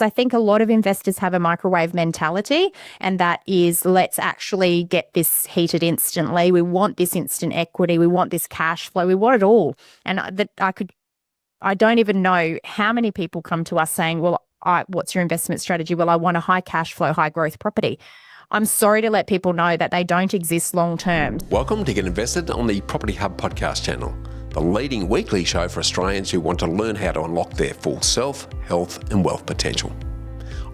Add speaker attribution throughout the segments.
Speaker 1: I think a lot of investors have a microwave mentality, and that is, let's actually get this heated instantly. We want this instant equity. We want this cash flow. We want it all. And I don't even know how many people come to us saying, well, what's your investment strategy? Well, I want a high cash flow, high growth property. I'm sorry to let people know that they don't exist long term.
Speaker 2: Welcome to Get Invested on the Property Hub podcast channel, the leading weekly show for Australians who want to learn how to unlock their full self, health and wealth potential.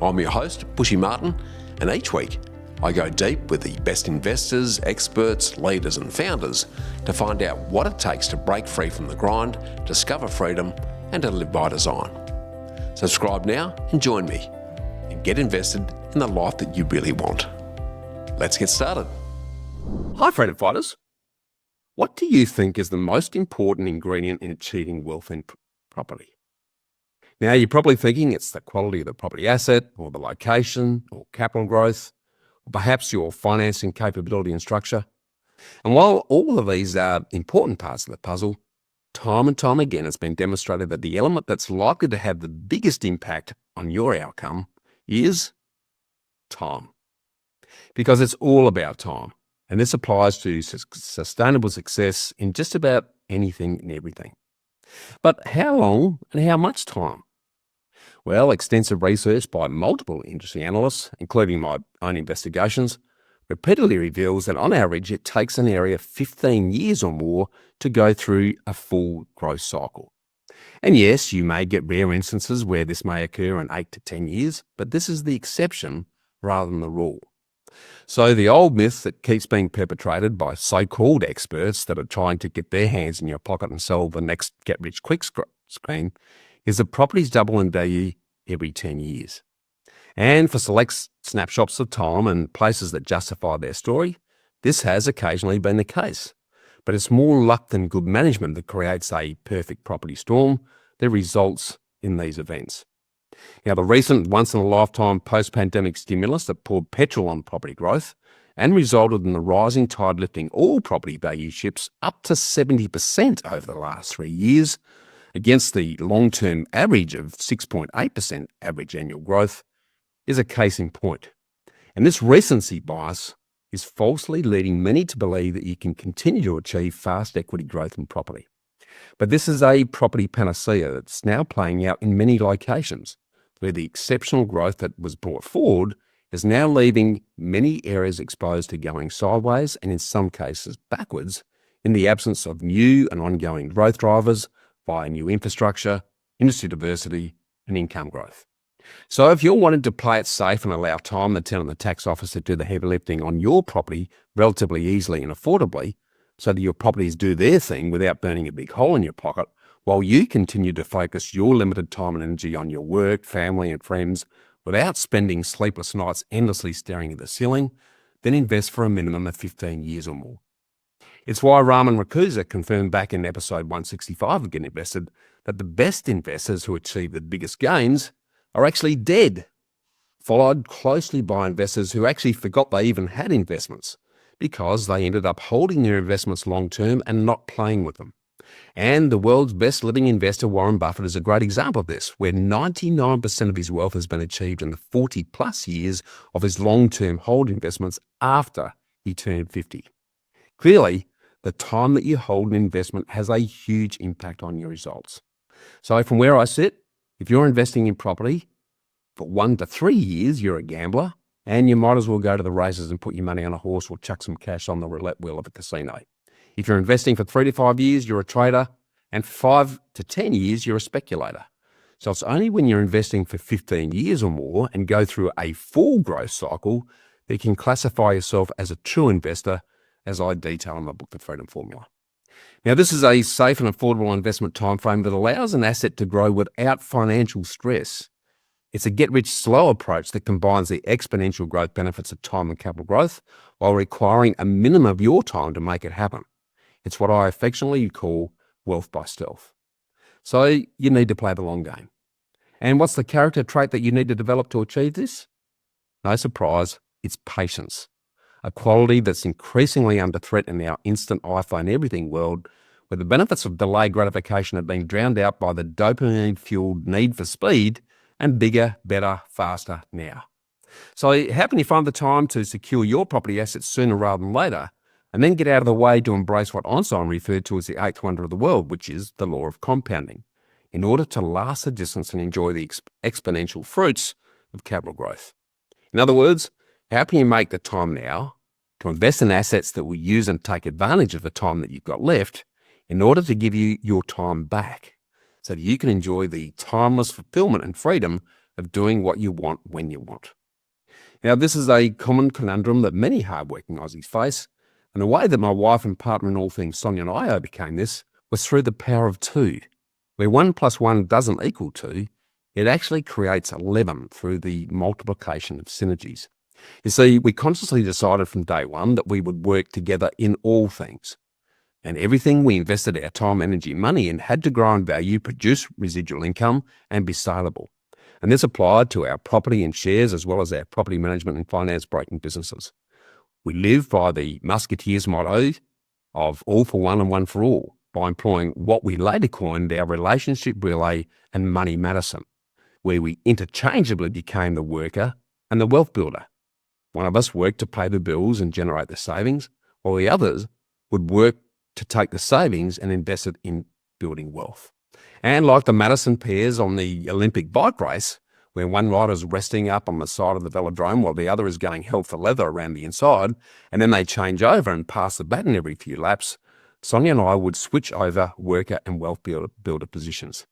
Speaker 2: I'm your host, Bushy Martin, and each week I go deep with the best investors, experts, leaders and founders to find out what it takes to break free from the grind, discover freedom and to live by design. Subscribe now and join me and get invested in the life that you really want. Let's get started.
Speaker 3: Hi, freedom fighters. What do you think is the most important ingredient in achieving wealth in property? Now, you're probably thinking it's the quality of the property asset or the location or capital growth, or perhaps your financing capability and structure. And while all of these are important parts of the puzzle, time and time again it's been demonstrated that the element that's likely to have the biggest impact on your outcome is time. Because it's all about time. And this applies to sustainable success in just about anything and everything. But how long and how much time? Well, extensive research by multiple industry analysts, including my own investigations, repeatedly reveals that on average it takes an area 15 years or more to go through a full growth cycle. And yes, you may get rare instances where this may occur in 8 to 10 years, but this is the exception rather than the rule. So the old myth that keeps being perpetrated by so-called experts that are trying to get their hands in your pocket and sell the next get-rich-quick scheme is that properties double in value every 10 years. And for select snapshots of time and places that justify their story, this has occasionally been the case. But it's more luck than good management that creates a perfect property storm that results in these events. Now, the recent once-in-a-lifetime post-pandemic stimulus that poured petrol on property growth and resulted in the rising tide lifting all property value ships up to 70% over the last 3 years against the long-term average of 6.8% average annual growth is a case in point. And this recency bias is falsely leading many to believe that you can continue to achieve fast equity growth in property. But this is a property panacea that's now playing out in many locations, where the exceptional growth that was brought forward is now leaving many areas exposed to going sideways and in some cases backwards in the absence of new and ongoing growth drivers via new infrastructure, industry diversity and income growth. So if you're wanting to play it safe and allow time, the tenant and the tax office to do the heavy lifting on your property relatively easily and affordably, so that your properties do their thing without burning a big hole in your pocket, while you continue to focus your limited time and energy on your work, family and friends without spending sleepless nights endlessly staring at the ceiling, then invest for a minimum of 15 years or more. It's why Raman Rakusa confirmed back in episode 165 of Get Invested that the best investors who achieve the biggest gains are actually dead, followed closely by investors who actually forgot they even had investments because they ended up holding their investments long term and not playing with them. And the world's best living investor, Warren Buffett, is a great example of this, where 99% of his wealth has been achieved in the 40 plus years of his long-term hold investments after he turned 50. Clearly, the time that you hold an investment has a huge impact on your results. So from where I sit, if you're investing in property for 1 to 3 years, you're a gambler, and you might as well go to the races and put your money on a horse or chuck some cash on the roulette wheel of a casino. If you're investing for 3 to 5 years, you're a trader, and 5 to 10 years, you're a speculator. So it's only when you're investing for 15 years or more and go through a full growth cycle that you can classify yourself as a true investor, as I detail in my book, The Freedom Formula. Now, this is a safe and affordable investment timeframe that allows an asset to grow without financial stress. It's a get-rich-slow approach that combines the exponential growth benefits of time and capital growth while requiring a minimum of your time to make it happen. It's what I affectionately call wealth by stealth. So you need to play the long game. And what's the character trait that you need to develop to achieve this? No surprise, it's patience. A quality that's increasingly under threat in our instant iPhone everything world, where the benefits of delayed gratification have been drowned out by the dopamine-fueled need for speed and bigger, better, faster now. So how can you find the time to secure your property assets sooner rather than later, and then get out of the way to embrace what Einstein referred to as the eighth wonder of the world, which is the law of compounding, in order to last the distance and enjoy the exponential fruits of capital growth? In other words, how can you make the time now to invest in assets that will use and take advantage of the time that you've got left in order to give you your time back so that you can enjoy the timeless fulfillment and freedom of doing what you want when you want? Now, this is a common conundrum that many hardworking Aussies face, and the way that my wife and partner in all things, Sonia, and I overcame this was through the power of two. Where 1 + 1 doesn't equal 2, it actually creates 11 through the multiplication of synergies. You see, we consciously decided from day one that we would work together in all things. And everything we invested our time, energy, and money in had to grow in value, produce residual income, and be saleable. And this applied to our property and shares as well as our property management and finance broking businesses. We live by the Musketeers motto of all for one and one for all, by employing what we later coined our relationship relay and money medicine, where we interchangeably became the worker and the wealth builder. One of us worked to pay the bills and generate the savings, while the others would work to take the savings and invest it in building wealth. And like the Madison pairs on the Olympic bike race, where one rider's resting up on the side of the velodrome while the other is going hell for leather around the inside, and then they change over and pass the baton every few laps, Sonia and I would switch over worker and wealth builder positions.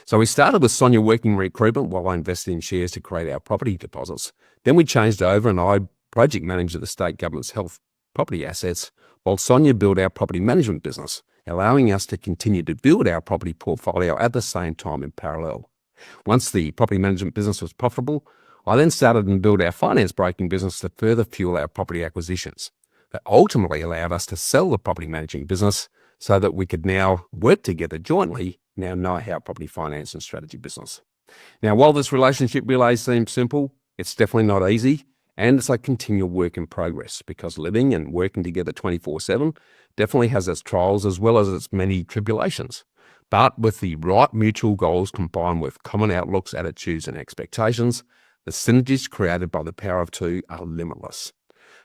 Speaker 3: So we started with Sonia working recruitment while I invested in shares to create our property deposits. Then we changed over and I project managed the state government's health property assets, while Sonia built our property management business, allowing us to continue to build our property portfolio at the same time in parallel. Once the property management business was profitable, I then started and built our finance broking business to further fuel our property acquisitions. That ultimately allowed us to sell the property managing business so that we could now work together jointly in our know-how property finance and strategy business. Now, while this relationship relay seems simple, it's definitely not easy, and it's a continual work in progress because living and working together 24/7 definitely has its trials as well as its many tribulations. But with the right mutual goals combined with common outlooks, attitudes, and expectations, the synergies created by the power of two are limitless.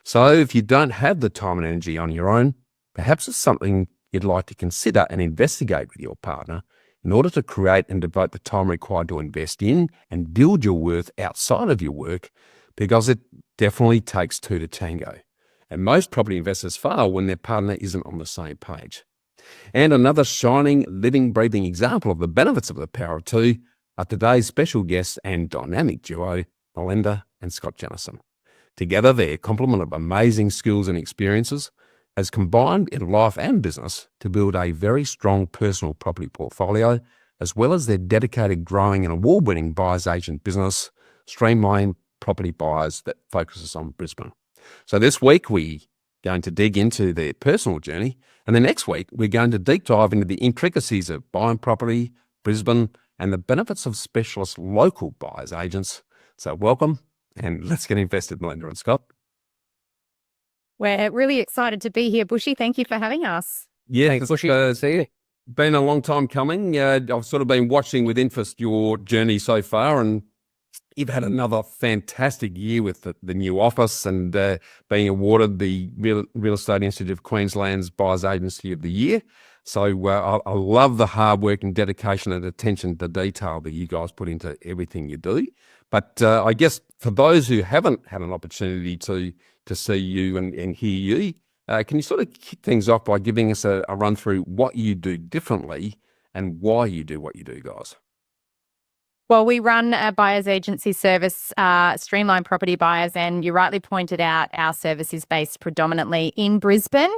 Speaker 3: So if you don't have the time and energy on your own, perhaps it's something you'd like to consider and investigate with your partner in order to create and devote the time required to invest in and build your worth outside of your work, because it definitely takes two to tango. And most property investors fail when their partner isn't on the same page. And another shining, living, breathing example of the benefits of the power of two are today's special guest and dynamic duo, Melinda and Scott Jennison. Together, their complement of amazing skills and experiences has combined in life and business to build a very strong personal property portfolio, as well as their dedicated, growing and award-winning buyer's agent business, Streamline Property Buyers, that focuses on Brisbane. So this week, we're going to dig into their personal journey, and the next week, we're going to deep dive into the intricacies of buying property, Brisbane, and the benefits of specialist local buyers agents. So welcome, and let's get invested, Melinda and Scott.
Speaker 1: We're really excited to be here, Bushy. Thank you for having us.
Speaker 3: Yeah,
Speaker 4: Thanks, Bushy.
Speaker 3: Been a long time coming. I've sort of been watching with interest your journey so far, and you've had another fantastic year with the new office and being awarded the Real Estate Institute of Queensland's Buyers Agency of the Year. So I love the hard work and dedication and attention to detail that you guys put into everything you do. But I guess for those who haven't had an opportunity to see you and hear you, can you sort of kick things off by giving us a run through what you do differently and why you do what you do, guys?
Speaker 1: Well, we run a buyer's agency service, Streamline Property Buyers, and you rightly pointed out our service is based predominantly in Brisbane.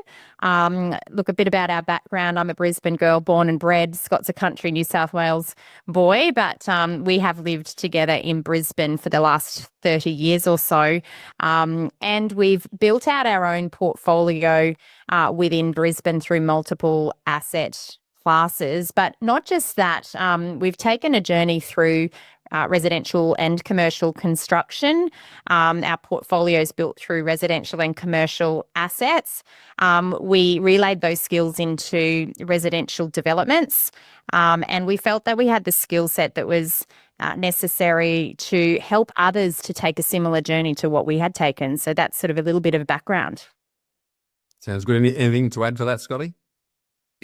Speaker 1: Look, a bit about our background. I'm a Brisbane girl, born and bred. Scott's a country New South Wales boy, but we have lived together in Brisbane for the last 30 years or so. And we've built out our own portfolio within Brisbane through multiple asset classes, but not just that. We've taken a journey through residential and commercial construction. Our portfolio is built through residential and commercial assets. We relayed those skills into residential developments, and we felt that we had the skill set that was necessary to help others to take a similar journey to what we had taken. So that's sort of a little bit of a background.
Speaker 3: Sounds good. Anything to add to that, Scotty?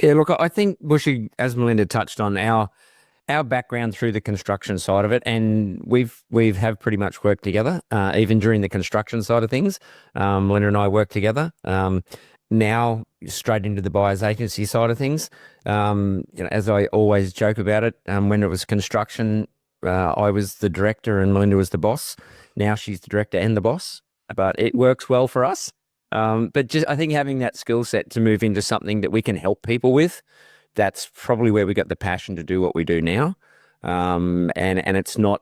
Speaker 4: Yeah, look, I think, Bushy, as Melinda touched on, our background through the construction side of it, and we've have pretty much worked together, even during the construction side of things. Melinda and I work together. Now straight into the buyer's agency side of things. As I always joke about it, when it was construction, I was the director and Melinda was the boss. Now she's the director and the boss, but it works well for us. But just, I think having that skill set to move into something that we can help people with, that's probably where we got the passion to do what we do now. And it's not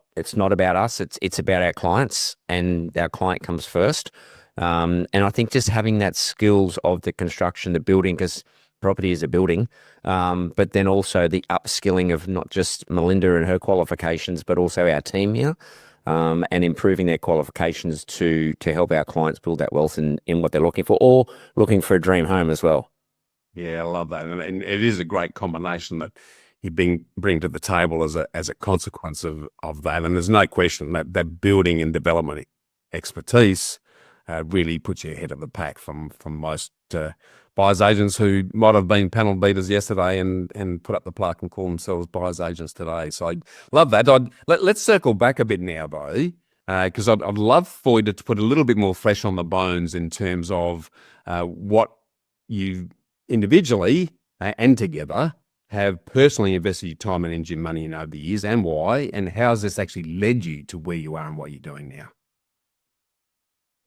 Speaker 4: about us. It's about our clients, and our client comes first. And I think just having that skills of the construction, the building, because property is a building, but then also the upskilling of not just Melinda and her qualifications, but also our team here, and improving their qualifications to help our clients build that wealth in what they're looking for, or looking for a dream home as well.
Speaker 3: Yeah, I love that. And it is a great combination that you bring to the table as a consequence of that. And there's no question that building and development expertise really puts you ahead of the pack from most buyer's agents who might have been panel beaters yesterday and put up the plaque and call themselves buyer's agents today. So I love that. Let's circle back a bit now, though, because I'd love for you to put a little bit more flesh on the bones in terms of what you individually and together have personally invested your time and energy and money in over the years, and why, and how has this actually led you to where you are and what you're doing now?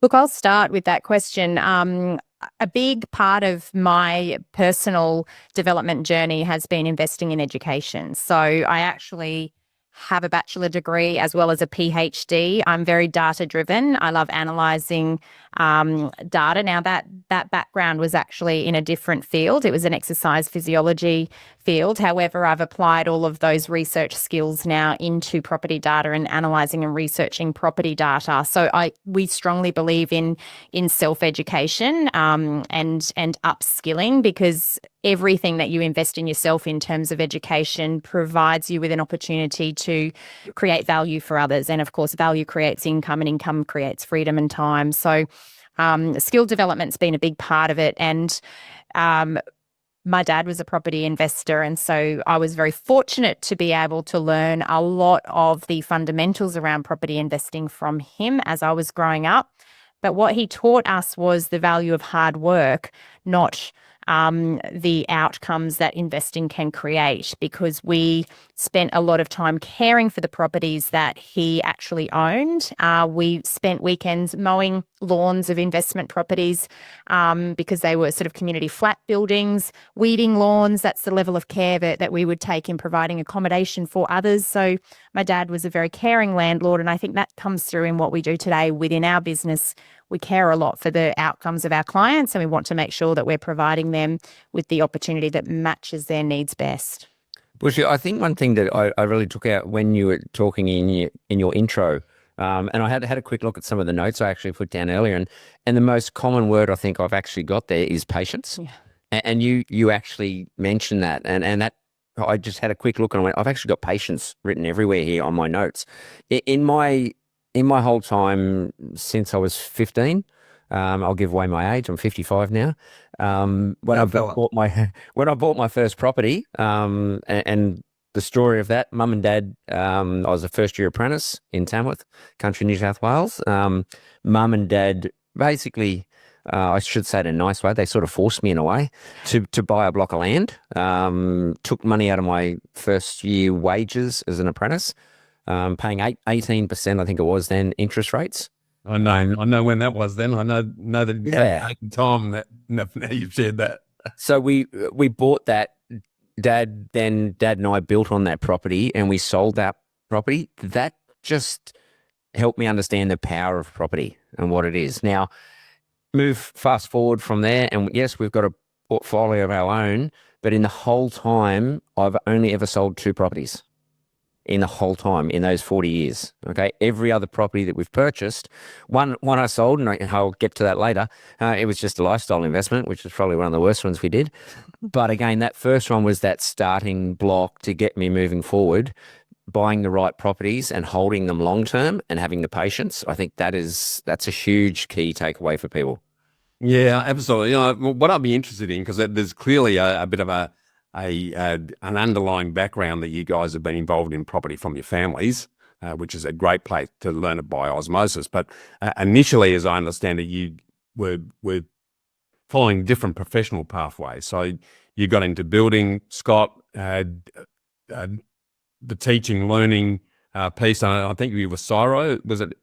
Speaker 1: Look, I'll start with that question. A big part of my personal development journey has been investing in education. So I actually have a bachelor degree as well as a PhD. I'm very data driven. I love analysing data. Now that background was actually in a different field. It was an exercise physiology field. However, I've applied all of those research skills now into property data and analysing and researching property data. So we strongly believe in self-education and upskilling, because everything that you invest in yourself in terms of education provides you with an opportunity to create value for others. And of course, value creates income, and income creates freedom and time. So skill development's been a big part of it. And my dad was a property investor, and so I was very fortunate to be able to learn a lot of the fundamentals around property investing from him as I was growing up. But what he taught us was the value of hard work, not the outcomes that investing can create, because we spent a lot of time caring for the properties that he actually owned. We spent weekends mowing lawns of investment properties because they were sort of community flat buildings, weeding lawns. That's the level of care that we would take in providing accommodation for others. So my dad was a very caring landlord, and I think that comes through in what we do today within our business. We care a lot for the outcomes of our clients, and we want to make sure that we're providing them with the opportunity that matches their needs best.
Speaker 4: Bushy, I think one thing that I really took out when you were talking in your intro, and I had a quick look at some of the notes I actually put down earlier, and the most common word I think I've actually got there is patience. Yeah. And you actually mentioned that, and that I just had a quick look and I went, I've actually got patience written everywhere here on my notes. In my whole time since I was 15, I'll give away my age. I'm 55 now. When I bought my first property, and the story of that, mum and dad, I was a first year apprentice in Tamworth, country New South Wales. Mum and dad basically, I should say it in a nice way, they sort of forced me in a way to buy a block of land. Took money out of my first year wages as an apprentice, paying 18%, I think it was then, interest rates.
Speaker 3: I know when that was then. I know the time that now you've shared that.
Speaker 4: So we bought that. Dad and I built on that property, and we sold that property. That just helped me understand the power of property and what it is. Now, fast forward from there, and yes, we've got a portfolio of our own, but in the whole time, I've only ever sold 2 properties. In the whole time, in those 40 years, okay? Every other property that we've purchased, one I sold, and I'll get to that later, it was just a lifestyle investment, which is probably one of the worst ones we did. But again, that first one was that starting block to get me moving forward. buying the right properties and holding them long term and having the patience. I think that's a huge key takeaway for people.
Speaker 3: Yeah, absolutely. What I'd be interested in, because there's clearly a bit of an underlying background that you guys have been involved in property from your families, which is a great place to learn it by osmosis. But initially, as I understand it, you were following different professional pathways. So you got into building, Scott, the teaching, learning piece. I think you were CSIRO. Was it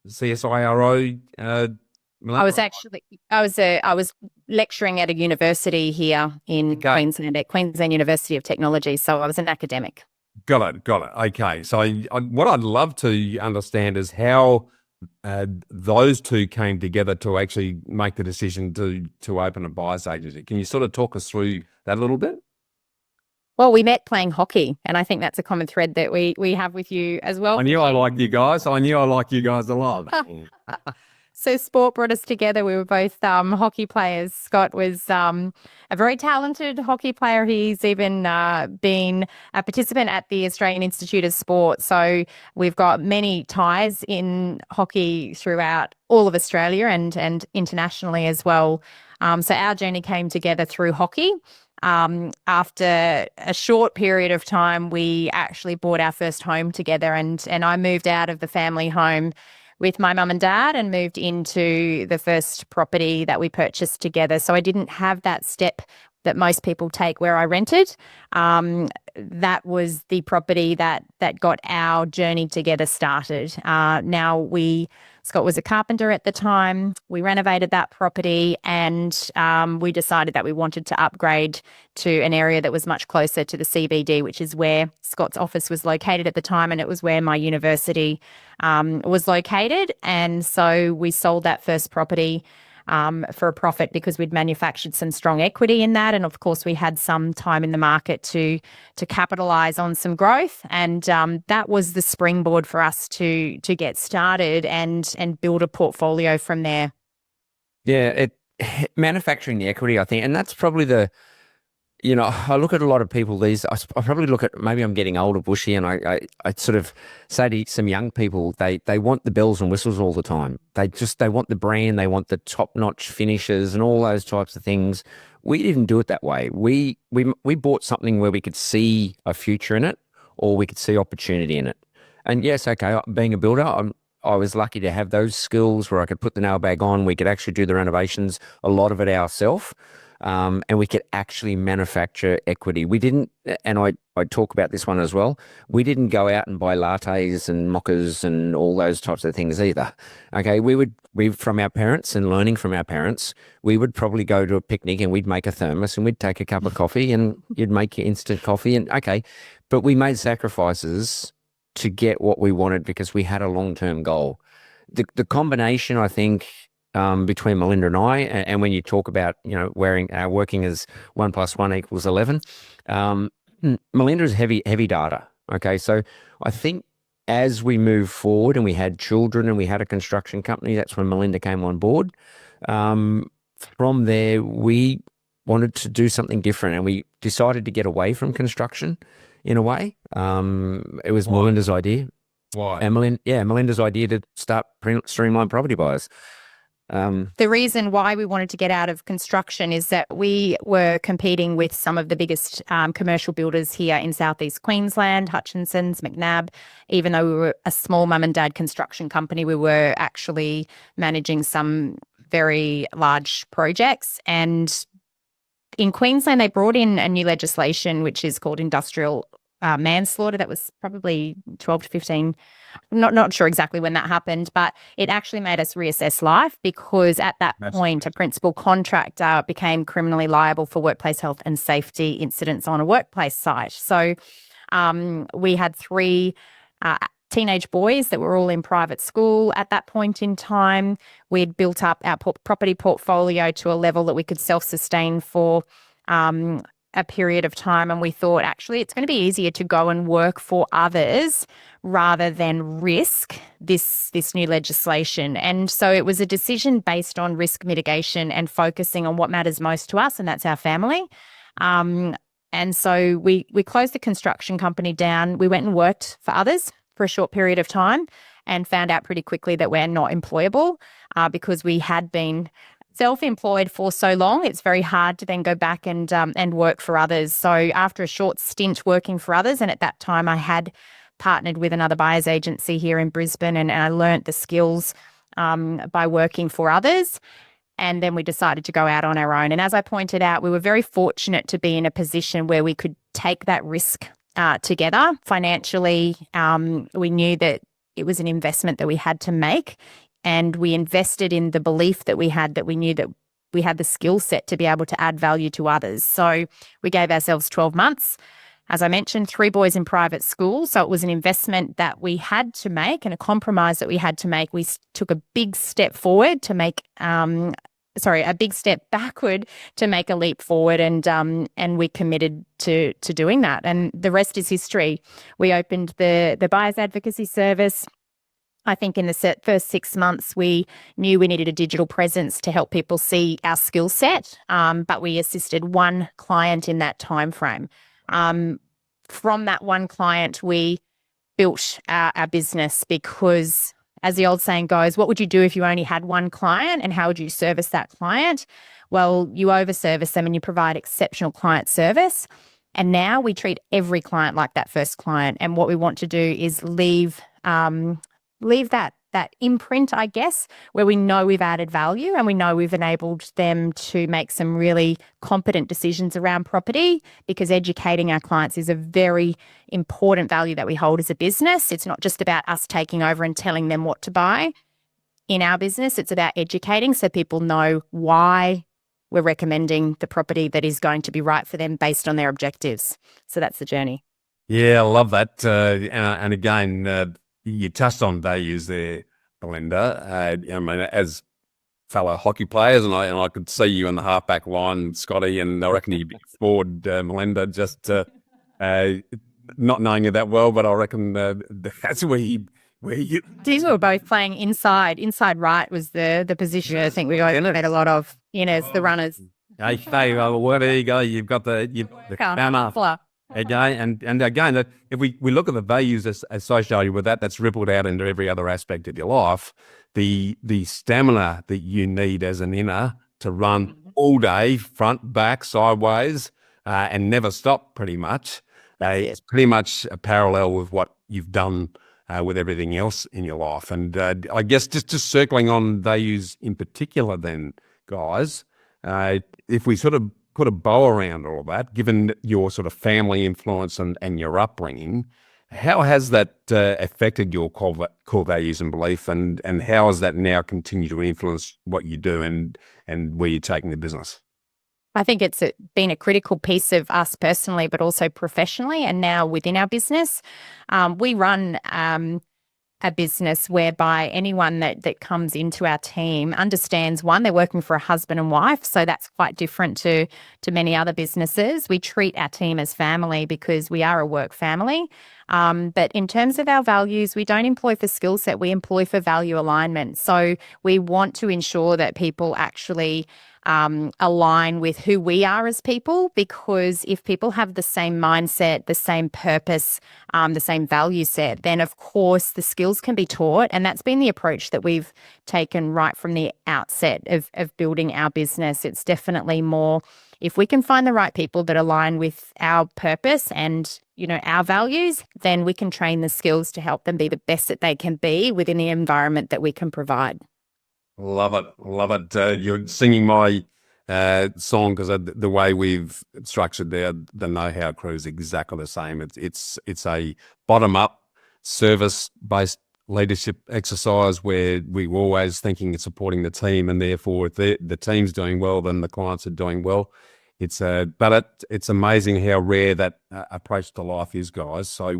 Speaker 3: CSIRO?
Speaker 1: I was lecturing at a university here in Queensland, at Queensland University of Technology. So I was an academic.
Speaker 3: Got it. Okay. So what I'd love to understand is how those two came together to actually make the decision to open a buyer's agency. Can you sort of talk us through that a little bit?
Speaker 1: Well, we met playing hockey, and I think that's a common thread that we have with you as well.
Speaker 3: I knew I liked you guys. I liked you guys a lot.
Speaker 1: So sport brought us together. We were both hockey players. Scott was a very talented hockey player. He's even been a participant at the Australian Institute of Sport. So we've got many ties in hockey throughout all of Australia and internationally as well. So our journey came together through hockey. After a short period of time, we actually bought our first home together, and I moved out of the family home with my mum and dad and moved into the first property that we purchased together. So I didn't have that step that most people take where I rented. That was the property that got our journey together started. Scott was a carpenter at the time. We renovated that property, and we decided that we wanted to upgrade to an area that was much closer to the CBD, which is where Scott's office was located at the time, and it was where my university was located. And so we sold that first property for a profit because we'd manufactured some strong equity in that. And of course, we had some time in the market to capitalize on some growth. And that was the springboard for us to get started and build a portfolio from there.
Speaker 4: Yeah, manufacturing the equity, I think, and that's probably I look at a lot of people I probably look at, maybe I'm getting older, Bushy, and I sort of say to some young people, they want the bells and whistles all the time. They want the brand, they want the top-notch finishes and all those types of things. We didn't do it that way. We bought something where we could see a future in it, or we could see opportunity in it. And yes, okay, being a builder, I was lucky to have those skills where I could put the nail bag on. We could actually do the renovations, a lot of it ourselves. And we could actually manufacture equity. We didn't, and I talk about this one as well, we didn't go out and buy lattes and mochas and all those types of things either. Okay, we from our parents and learning from our parents, we would probably go to a picnic and we'd make a thermos and we'd take a cup of coffee and you'd make your instant coffee but we made sacrifices to get what we wanted because we had a long-term goal. The combination, I think, between Melinda and I, and when you talk about, working as 1 + 1 = 11, Melinda is heavy data. Okay. So I think as we move forward and we had children and we had a construction company, that's when Melinda came on board. From there, we wanted to do something different and we decided to get away from construction in a way. It was Melinda's idea.
Speaker 3: Why?
Speaker 4: And Melinda's idea to start Streamline Property Buyers.
Speaker 1: The reason why we wanted to get out of construction is that we were competing with some of the biggest commercial builders here in Southeast Queensland, Hutchinson's, McNabb. Even though we were a small mum and dad construction company, we were actually managing some very large projects. And in Queensland, they brought in a new legislation, which is called industrial manslaughter. That was probably 12 to 15. Not sure exactly when that happened, but it actually made us reassess life because at that point, a principal contractor became criminally liable for workplace health and safety incidents on a workplace site. So we had 3 teenage boys that were all in private school at that point in time. We'd built up our property portfolio to a level that we could self-sustain for a period of time, and we thought actually it's going to be easier to go and work for others rather than risk this new legislation. And so it was a decision based on risk mitigation and focusing on what matters most to us, and that's our family. And so we closed the construction company down. We went and worked for others for a short period of time and found out pretty quickly that we're not employable because we had been self-employed for so long. It's very hard to then go back and work for others. So after a short stint working for others, and at that time I had partnered with another buyer's agency here in Brisbane, and I learnt the skills by working for others. And then we decided to go out on our own. And as I pointed out, we were very fortunate to be in a position where we could take that risk together financially. We knew that it was an investment that we had to make, and we invested in the belief that we knew that we had the skill set to be able to add value to others. So we gave ourselves 12 months. As I mentioned, 3 boys in private school. So it was an investment that we had to make and a compromise that we had to make. We took a big step forward to make, a big step backward to make a leap forward. And we committed to doing that. And the rest is history. We opened the Buyers Advocacy Service. I think in the first 6 months, we knew we needed a digital presence to help people see our skill set, but we assisted one client in that time frame. From that one client, we built our business because, as the old saying goes, what would you do if you only had one client, and how would you service that client? Well, you overservice them and you provide exceptional client service. And now we treat every client like that first client. And what we want to do is leave that imprint, I guess, where we know we've added value and we know we've enabled them to make some really competent decisions around property, because educating our clients is a very important value that we hold as a business. It's not just about us taking over and telling them what to buy. In our business, it's about educating so people know why we're recommending the property that is going to be right for them based on their objectives. So that's the journey.
Speaker 3: Yeah, I love that. And again, you touched on values there, Melinda. I mean, as fellow hockey players, and I could see you in the halfback line, Scotty, and I reckon you'd be forward, Melinda, just not knowing you that well, but I reckon that's where you.
Speaker 1: These were both playing inside. Inside right was the position I think we made a lot of, as the runners.
Speaker 3: Hey, well, there you go. You've got the banner. Okay, and again, if we look at the values associated with that, that's rippled out into every other aspect of your life. The stamina that you need as an inner to run all day, front, back, sideways, and never stop, pretty much. It's pretty much a parallel with what you've done with everything else in your life. And I guess just circling on values in particular, then, guys, if we sort of put a bow around all of that, given your sort of family influence and your upbringing, how has that affected your core values and belief, and how has that now continued to influence what you do and where you're taking the business?
Speaker 1: I think it's been a critical piece of us personally, but also professionally, and now within our business. We run a business whereby anyone that comes into our team understands, one, they're working for a husband and wife, so that's quite different to many other businesses. We treat our team as family because we are a work family. But in terms of our values, we don't employ for skill set, we employ for value alignment. So we want to ensure that people actually align with who we are as people, because if people have the same mindset, the same purpose, the same value set, then of course the skills can be taught. And that's been the approach that we've taken right from the outset of building our business. It's definitely more, if we can find the right people that align with our purpose and our values, then we can train the skills to help them be the best that they can be within the environment that we can provide.
Speaker 3: Love it. You're singing my song, because the way we've structured the know-how crew is exactly the same. It's a bottom-up, service-based leadership exercise where we're always thinking and supporting the team, and therefore if the team's doing well, then the clients are doing well. It's amazing how rare that approach to life is, guys. So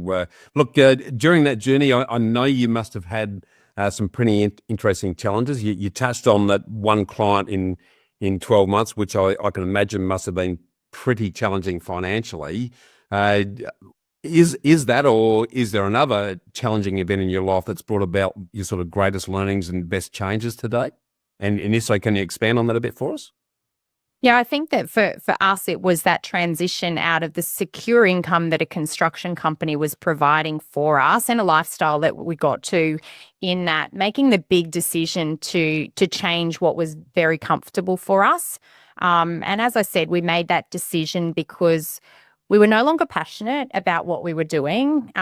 Speaker 3: look, during that journey, I know you must have had some pretty interesting challenges. You touched on that one client in 12 months, which I can imagine must have been pretty challenging financially. Is that, or is there another challenging event in your life that's brought about your sort of greatest learnings and best changes to date? And if so, can you expand on that a bit for us?
Speaker 1: Yeah, I think that for us, it was that transition out of the secure income that a construction company was providing for us and a lifestyle that we got to, in that making the big decision to change what was very comfortable for us. And as I said, we made that decision because we were no longer passionate about what we were doing.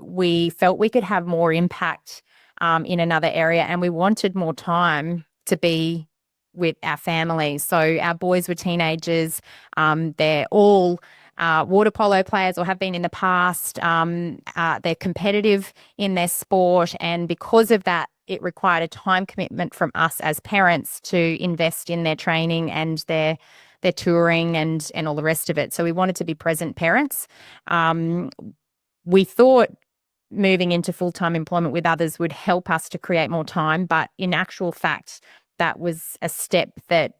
Speaker 1: We felt we could have more impact in another area, and we wanted more time to be with our family. So our boys were teenagers. They're all water polo players or have been in the past. They're competitive in their sport. And because of that, it required a time commitment from us as parents to invest in their training and their touring and all the rest of it. So we wanted to be present parents. We thought moving into full-time employment with others would help us to create more time, but in actual fact, that was a step that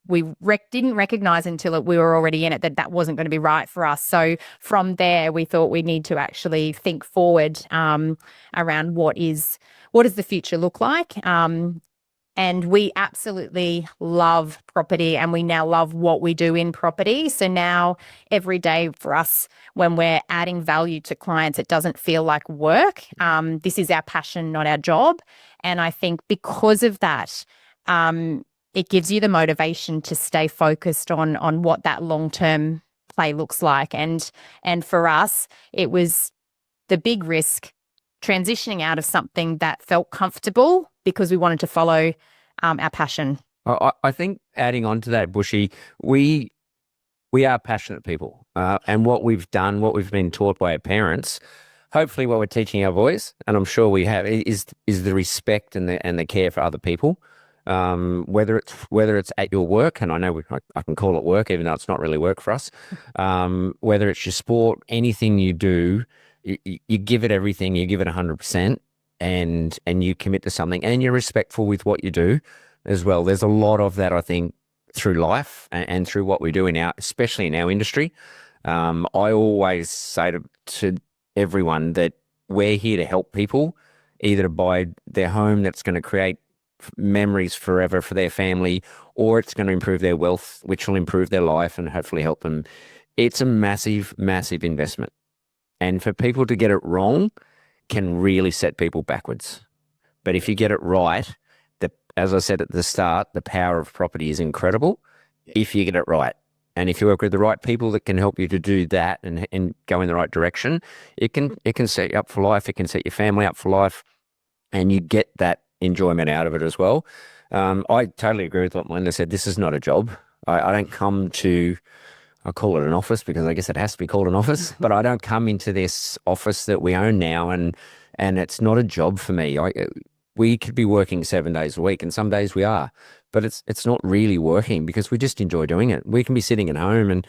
Speaker 1: we didn't recognize until we were already in it, that wasn't going to be right for us. So from there, we thought we need to actually think forward around what does the future look like. And we absolutely love property, and we now love what we do in property. So now every day for us, when we're adding value to clients, it doesn't feel like work. This is our passion, not our job. And I think because of that, it gives you the motivation to stay focused on what that long-term play looks like. And for us, it was the big risk transitioning out of something that felt comfortable because we wanted to follow our passion.
Speaker 4: I think adding on to that, Bushy, we are passionate people, and what we've done, what we've been taught by our parents, hopefully what we're teaching our boys, and I'm sure we have, is the respect and the care for other people. Whether it's at your work, and I know I can call it work, even though it's not really work for us. Whether it's your sport, anything you do, you give it everything, you give it 100%, and you commit to something, and you're respectful with what you do as well. There's a lot of that, I think, through life and through what we do especially in our industry. I always say to everyone that we're here to help people, either to buy their home that's going to create memories forever for their family, or it's going to improve their wealth, which will improve their life and hopefully help them. It's a massive, massive investment. And for people to get it wrong can really set people backwards. But if you get it right, as I said at the start, the power of property is incredible if you get it right. And if you work with the right people that can help you to do that and go in the right direction, it can set you up for life. It can set your family up for life, and you get that enjoyment out of it as well. I totally agree with what Melinda said. This is not a job. I don't come to, I call it an office because I guess it has to be called an office, but I don't come into this office that we own now and it's not a job for me. We could be working 7 days a week, and some days we are, but it's not really working because we just enjoy doing it. We can be sitting at home and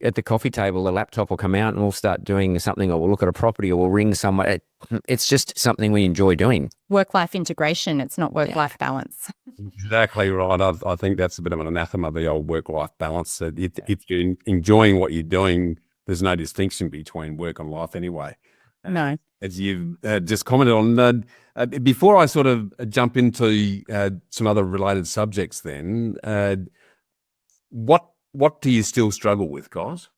Speaker 4: at the coffee table, the laptop will come out and we'll start doing something, or we'll look at a property, or we'll ring someone. It's just something we enjoy doing.
Speaker 1: Work-life integration. It's not work-life balance.
Speaker 3: Exactly right. I think that's a bit of an anathema, the old work-life balance. If you're enjoying what you're doing, there's no distinction between work and life anyway.
Speaker 1: No.
Speaker 3: As you've just commented on, before I sort of jump into some other related subjects then, what do you still struggle with, guys?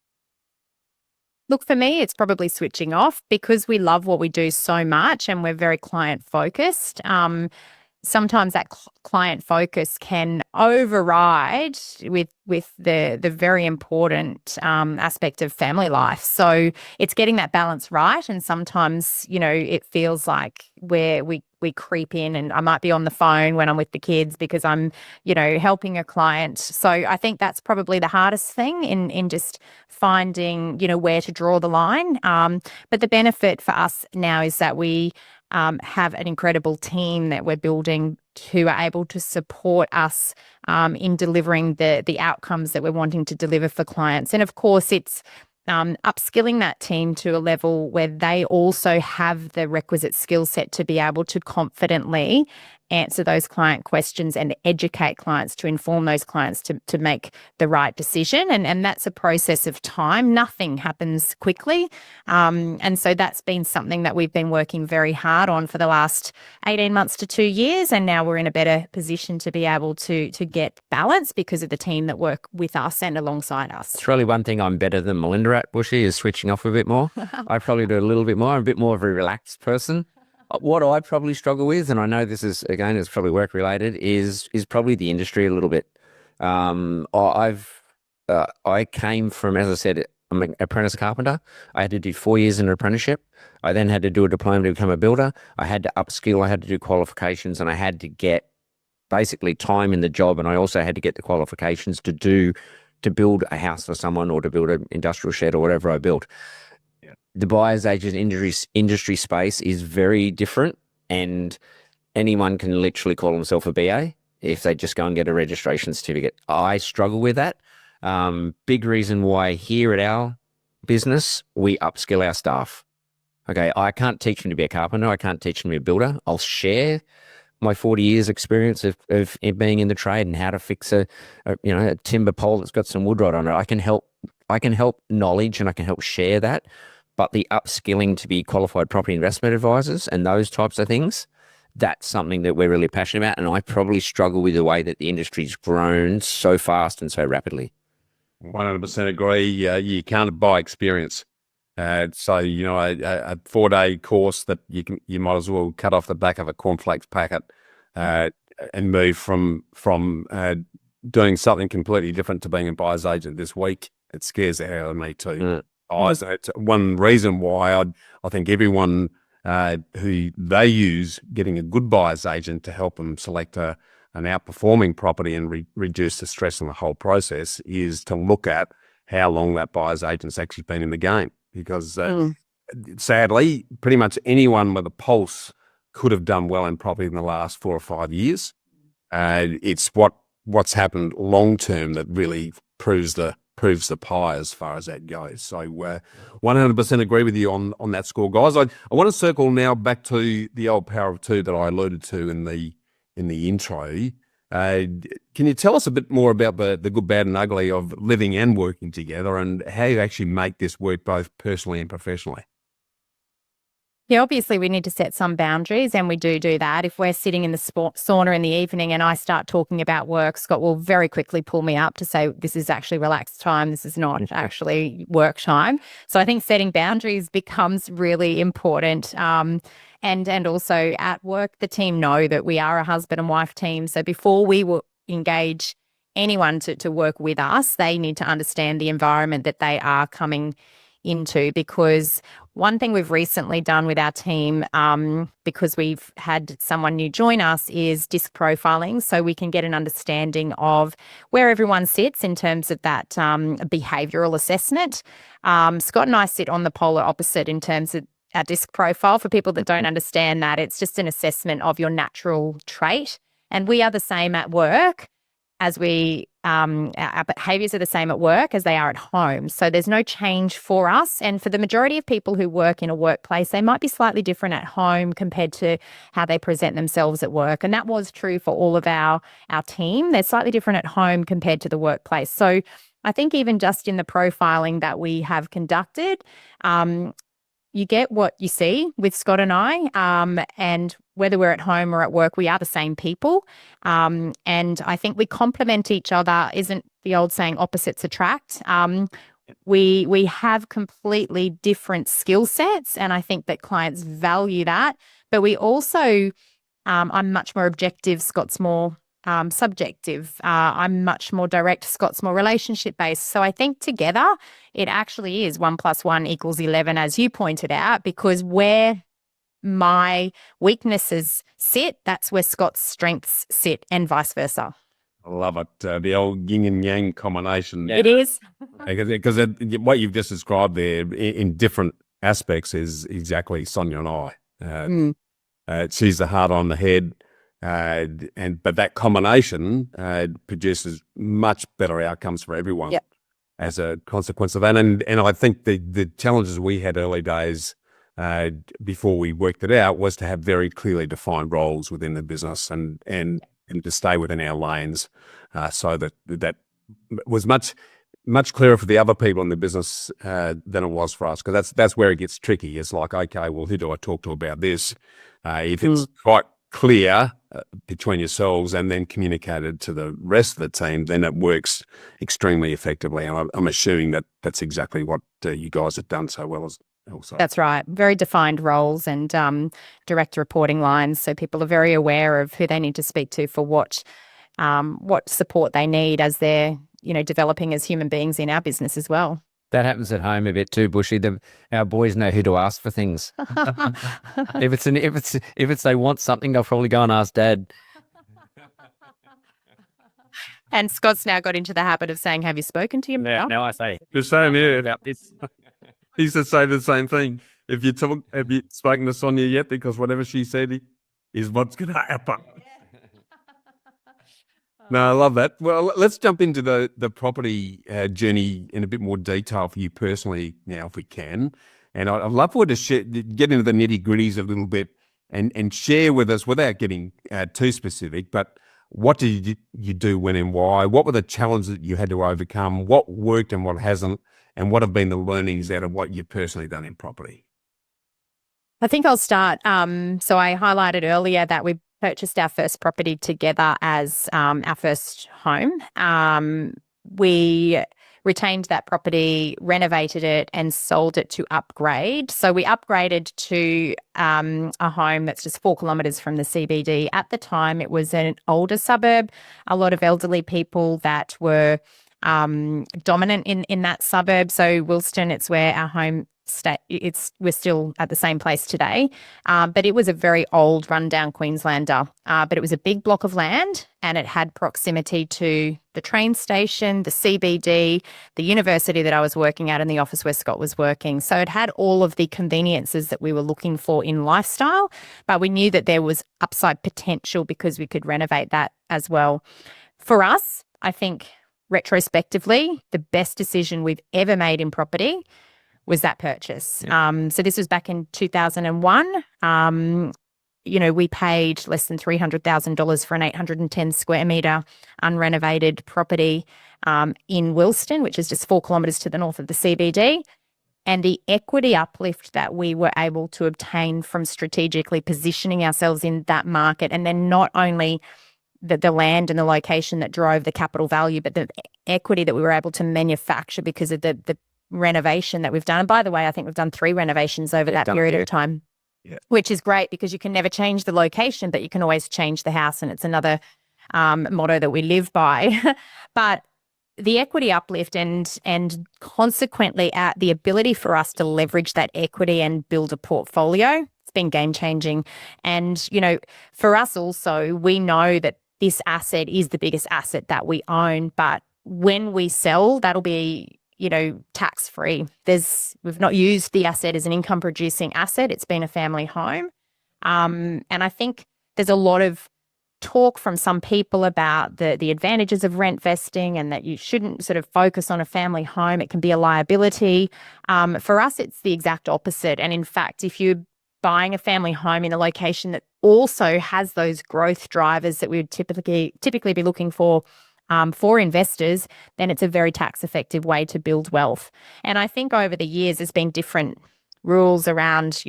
Speaker 1: Look, for me, it's probably switching off because we love what we do so much and we're very client focused. Sometimes that client focus can override with the very important aspect of family life. So it's getting that balance right. And sometimes, it feels like we creep in, and I might be on the phone when I'm with the kids because I'm, helping a client. So I think that's probably the hardest thing in just finding, where to draw the line. But the benefit for us now is that we have an incredible team that we're building who are able to support us in delivering the outcomes that we're wanting to deliver for clients. And of course, it's upskilling that team to a level where they also have the requisite skill set to be able to confidently answer those client questions and educate clients, to inform those clients to make the right decision. And that's a process of time. Nothing happens quickly. And so that's been something that we've been working very hard on for the last 18 months to 2 years. And now we're in a better position to be able to get balance because of the team that work with us and alongside us.
Speaker 4: It's really one thing I'm better than Melinda at, Bushy, is switching off a bit more. I probably do a little bit more. I'm a bit more of a relaxed person. What I probably struggle with, and I know this is, again, it's probably work related, is probably the industry a little bit. I came from, as I said, I'm an apprentice carpenter. I had to do 4 years in an apprenticeship. I then had to do a diploma to become a builder. I had to upskill. I had to do qualifications, and I had to get basically time in the job. And I also had to get the qualifications to build a house for someone or to build an industrial shed or whatever I built. The buyer's agent industry space is very different, and anyone can literally call themselves a BA if they just go and get a registration certificate. I struggle with that. Big reason why here at our business, we upskill our staff. Okay, I can't teach them to be a carpenter. I can't teach them to be a builder. I'll share my 40 years experience of being in the trade and how to fix a timber pole that's got some wood rot on it. I can help knowledge, and I can help share that. But the upskilling to be qualified property investment advisors and those types of things, that's something that we're really passionate about. And I probably struggle with the way that the industry's grown so fast and so rapidly.
Speaker 3: 100% agree. You can't buy experience. So, a 4-day course that you might as well cut off the back of a cornflakes packet and move from doing something completely different to being a buyer's agent this week. It scares the hell out of me too. So it's one reason why I think everyone who they use getting a good buyer's agent to help them select an outperforming property and reduce the stress on the whole process is to look at how long that buyer's agent's actually been in the game. Because sadly, pretty much anyone with a pulse could have done well in property in the last 4 or 5 years. It's what's happened long term that really proves the pie as far as that goes. So 100% agree with you on that score, guys. I want to circle now back to the old power of two that I alluded to in the intro. Can you tell us a bit more about the good, bad and ugly of living and working together, and how you actually make this work both personally and professionally?
Speaker 1: Yeah, obviously we need to set some boundaries, and we do that. If we're sitting in the sauna in the evening and I start talking about work, Scott will very quickly pull me up to say, this is actually relaxed time. This is not actually work time. So I think setting boundaries becomes really important. And also at work, the team know that we are a husband and wife team. So before we will engage anyone to work with us, they need to understand the environment that they are coming into. Because one thing we've recently done with our team, because we've had someone new join us, is disc profiling, so we can get an understanding of where everyone sits in terms of that behavioural assessment. Scott and I sit on the polar opposite in terms of our disc profile. For people that don't understand that, it's just an assessment of your natural trait. And we are the same at work as our behaviours are the same at work as they are at home. So there's no change for us. And for the majority of people who work in a workplace, they might be slightly different at home compared to how they present themselves at work. And that was true for all of our team. They're slightly different at home compared to the workplace. So I think even just in the profiling that we have conducted, you get what you see with Scott and I, and whether we're at home or at work, we are the same people. And I think we complement each other. Isn't the old saying opposites attract? We have completely different skill sets, and I think that clients value that. But we also, I'm much more objective. Scott's more subjective. I'm much more direct. Scott's more relationship based. So I think together it actually is 1 + 1 = 11, as you pointed out, because where my weaknesses sit, that's where Scott's strengths sit, and vice versa.
Speaker 3: I love it. The old yin and yang combination.
Speaker 1: It is.
Speaker 3: Because what you've just described there in different aspects is exactly Sonia and I. She's the heart on the head. But that combination produces much better outcomes for everyone.
Speaker 1: Yep.
Speaker 3: as a consequence of that. And I think the challenges we had early days before we worked it out was to have very clearly defined roles within the business and to stay within our lanes, so that was much clearer for the other people in the business than it was for us, because that's where it gets tricky. It's like, okay, well, who do I talk to about this? If it's quite clear between yourselves and then communicated to the rest of the team, then it works extremely effectively. And I'm assuming that that's exactly what you guys have done so well as also.
Speaker 1: That's right. Very defined roles and direct reporting lines, so people are very aware of who they need to speak to for what support they need as they're developing as human beings in our business as well.
Speaker 4: That happens at home a bit too, Bushy. Our boys know who to ask for things. if it's they want something, they'll probably go and ask Dad.
Speaker 1: And Scott's now got into the habit of saying, "Have you spoken to your mum?"
Speaker 4: Now I say,
Speaker 5: The same here about this. He used to say the same thing. Have you spoken to Sonia yet? Because whatever she said is what's going to happen.
Speaker 3: No, I love that. Well, let's jump into the property journey in a bit more detail for you personally now, if we can. And I'd love for you to get into the nitty-gritties a little bit and share with us, without getting too specific, but what did you do, when and why? What were the challenges that you had to overcome? What worked and what hasn't? And what have been the learnings out of what you've personally done in property?
Speaker 1: I think I'll start. So I highlighted earlier that we purchased our first property together as our first home. We retained that property, renovated it, and sold it to upgrade. So we upgraded to a home that's just 4 kilometres from the CBD. At the time, it was an older suburb, a lot of elderly people that were dominant in that suburb. So Wilston, it's where our home we're still at the same place today, but it was a very old rundown Queenslander, but it was a big block of land and it had proximity to the train station, the CBD, the university that I was working at, and the office where Scott was working. So it had all of the conveniences that we were looking for in lifestyle, but we knew that there was upside potential because we could renovate that as well. For us, I think retrospectively, the best decision we've ever made in property was that purchase.
Speaker 3: Yeah.
Speaker 1: So this was back in 2001. We paid less than $300,000 for an 810 square metre unrenovated property in Wilston, which is just 4 kilometres to the north of the CBD. And the equity uplift that we were able to obtain from strategically positioning ourselves in that market, and then not only the land and the location that drove the capital value, but the equity that we were able to manufacture because of the renovation that we've done. And by the way, I think we've done 3 renovations over that period of time, which is great because you can never change the location, but you can always change the house. And it's another motto that we live by. But the equity uplift and consequently the ability for us to leverage that equity and build a portfolio, it's been game changing. And, for us also, we know that this asset is the biggest asset that we own, but when we sell, that'll be tax free. We've not used the asset as an income producing asset. It's been a family home. And I think there's a lot of talk from some people about the advantages of rent vesting and that you shouldn't sort of focus on a family home. It can be a liability. For us, it's the exact opposite. And in fact, if you're buying a family home in a location that also has those growth drivers that we would typically be looking for investors, then it's a very tax-effective way to build wealth. And I think over the years, there's been different rules around,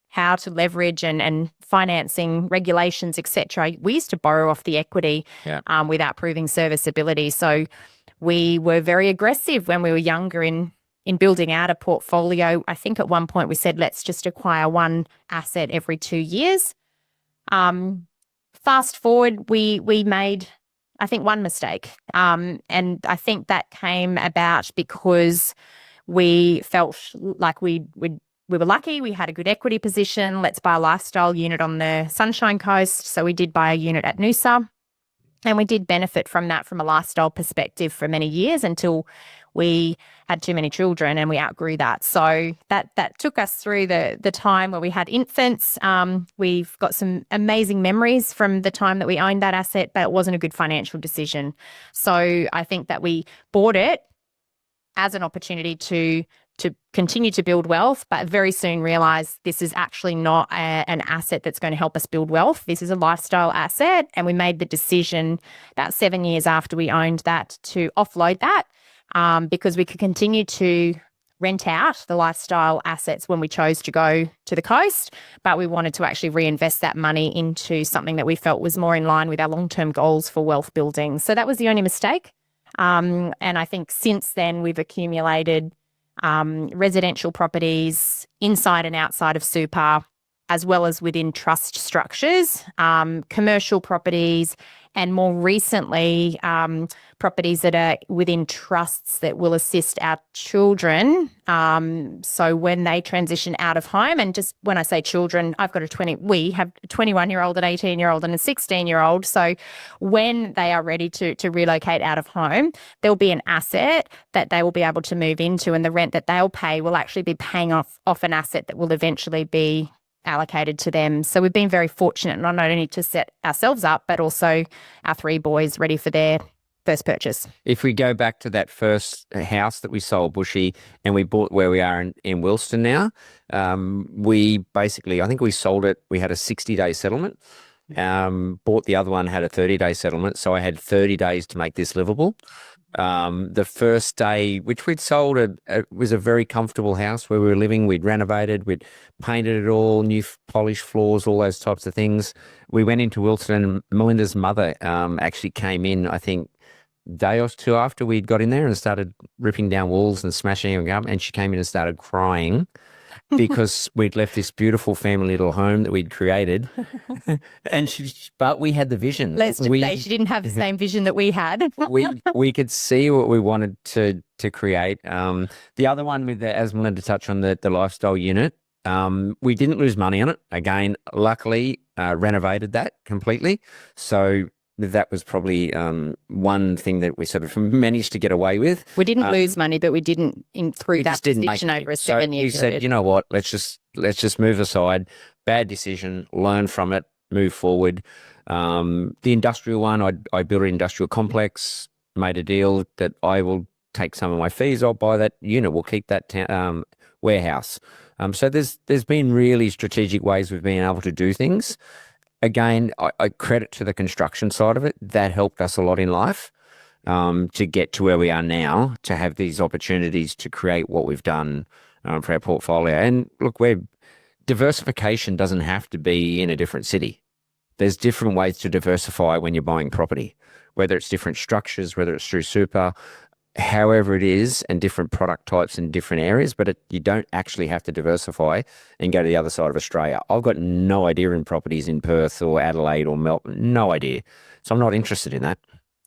Speaker 1: how to leverage and financing regulations, etc. We used to borrow off the equity without proving serviceability. So we were very aggressive when we were younger in building out a portfolio. I think at one point we said, let's just acquire one asset every 2 years. Fast forward, we made, I think, one mistake. And I think that came about because we felt like we were lucky. We had a good equity position. Let's buy a lifestyle unit on the Sunshine Coast. So we did buy a unit at Noosa. And we did benefit from that from a lifestyle perspective for many years until we had too many children and we outgrew that. So that took us through the time where we had infants. We've got some amazing memories from the time that we owned that asset, but it wasn't a good financial decision. So I think that we bought it as an opportunity to continue to build wealth, but very soon realize this is actually not an asset that's going to help us build wealth. This is a lifestyle asset. And we made the decision about 7 years after we owned that to offload that because we could continue to rent out the lifestyle assets when we chose to go to the coast, but we wanted to actually reinvest that money into something that we felt was more in line with our long-term goals for wealth building. So that was the only mistake. And I think since then we've accumulated residential properties inside and outside of super, as well as within trust structures, commercial properties, and more recently, properties that are within trusts that will assist our children. So when they transition out of home, and just when I say children, we have a 21-year-old, an 18-year-old, and a 16-year-old. So when they are ready to relocate out of home, there'll be an asset that they will be able to move into, and the rent that they'll pay will actually be paying off an asset that will eventually be allocated to them. So we've been very fortunate not only to set ourselves up, but also our 3 boys ready for their first purchase.
Speaker 4: If we go back to that first house that we sold, Bushy, and we bought where we are in Wilston now, we basically, I think we sold it, we had a 60-day settlement. Bought the other one, had a 30-day settlement. So I had 30 days to make this livable. The first day, which we'd sold, it was a very comfortable house where we were living. We'd renovated, we'd painted it all, new polished floors, all those types of things. We went into Wilson, and Melinda's mother actually came in, I think, day or two after we'd got in there and started ripping down walls and smashing them up. And she came in and started crying because we'd left this beautiful family little home that we'd created. But we had the vision.
Speaker 1: Let's just say she didn't have the same vision that we had.
Speaker 4: we could see what we wanted to create. The other one with as Melinda touched on, the lifestyle unit, we didn't lose money on it. Again, luckily, renovated that completely. So that was probably one thing that we sort of managed to get away with.
Speaker 1: We didn't lose money, but we didn't through that decision over a 7-year period.
Speaker 4: We said, you know what, let's just move aside. Bad decision, learn from it, move forward. The industrial one, I built an industrial complex, made a deal that I will take some of my fees, I'll buy that unit, we'll keep that warehouse. So there's been really strategic ways we've been able to do things. Again, I credit to the construction side of it. That helped us a lot in life to get to where we are now, to have these opportunities to create what we've done for our portfolio. And look, diversification doesn't have to be in a different city. There's different ways to diversify when you're buying property, whether it's different structures, whether it's through super, however it is, and different product types in different areas, but you don't actually have to diversify and go to the other side of Australia. I've got no idea in properties in Perth or Adelaide or Melbourne, no idea. So I'm not interested in that.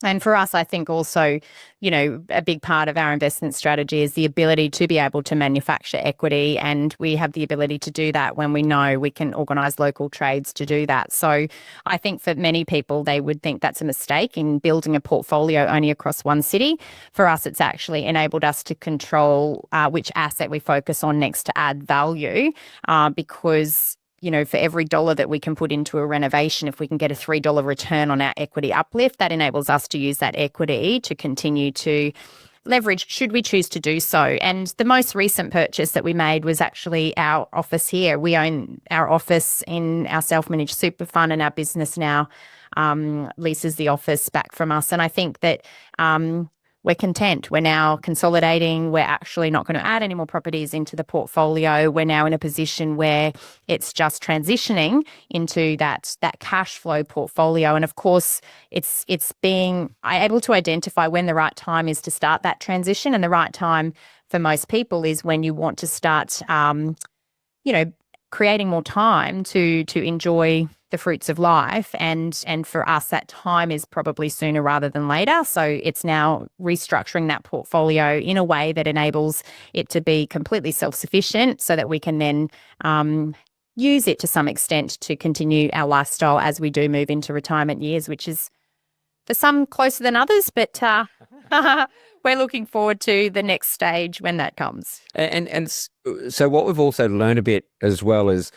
Speaker 1: And for us, I think also, a big part of our investment strategy is the ability to be able to manufacture equity. And we have the ability to do that when we know we can organise local trades to do that. So I think for many people, they would think that's a mistake in building a portfolio only across one city. For us, it's actually enabled us to control which asset we focus on next to add value because for every $1 that we can put into a renovation, if we can get a $3 return on our equity uplift, that enables us to use that equity to continue to leverage should we choose to do so. And the most recent purchase that we made was actually our office here. We own our office in our self-managed super fund, and our business now leases the office back from us. And I think that we're content. We're now consolidating. We're actually not going to add any more properties into the portfolio. We're now in a position where it's just transitioning into that cash flow portfolio. And of course, it's being able to identify when the right time is to start that transition. And the right time for most people is when you want to start, creating more time to enjoy the fruits of life. And for us, that time is probably sooner rather than later. So it's now restructuring that portfolio in a way that enables it to be completely self-sufficient so that we can then use it to some extent to continue our lifestyle as we do move into retirement years, which is for some closer than others, but we're looking forward to the next stage when that comes.
Speaker 4: And so what we've also learned a bit as well is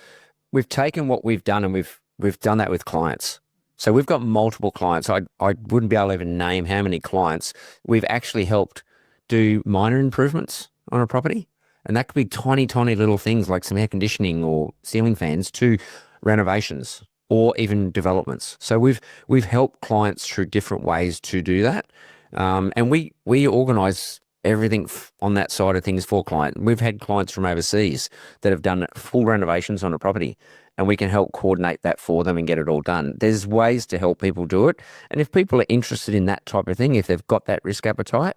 Speaker 4: we've taken what we've done and we've done that with clients. So we've got multiple clients. I wouldn't be able to even name how many clients we've actually helped do minor improvements on a property. And that could be tiny, tiny little things like some air conditioning or ceiling fans to renovations or even developments. So we've helped clients through different ways to do that. And we organise everything on that side of things for client. We've had clients from overseas that have done full renovations on a property, and we can help coordinate that for them and get it all done. There's ways to help people do it. And if people are interested in that type of thing, if they've got that risk appetite,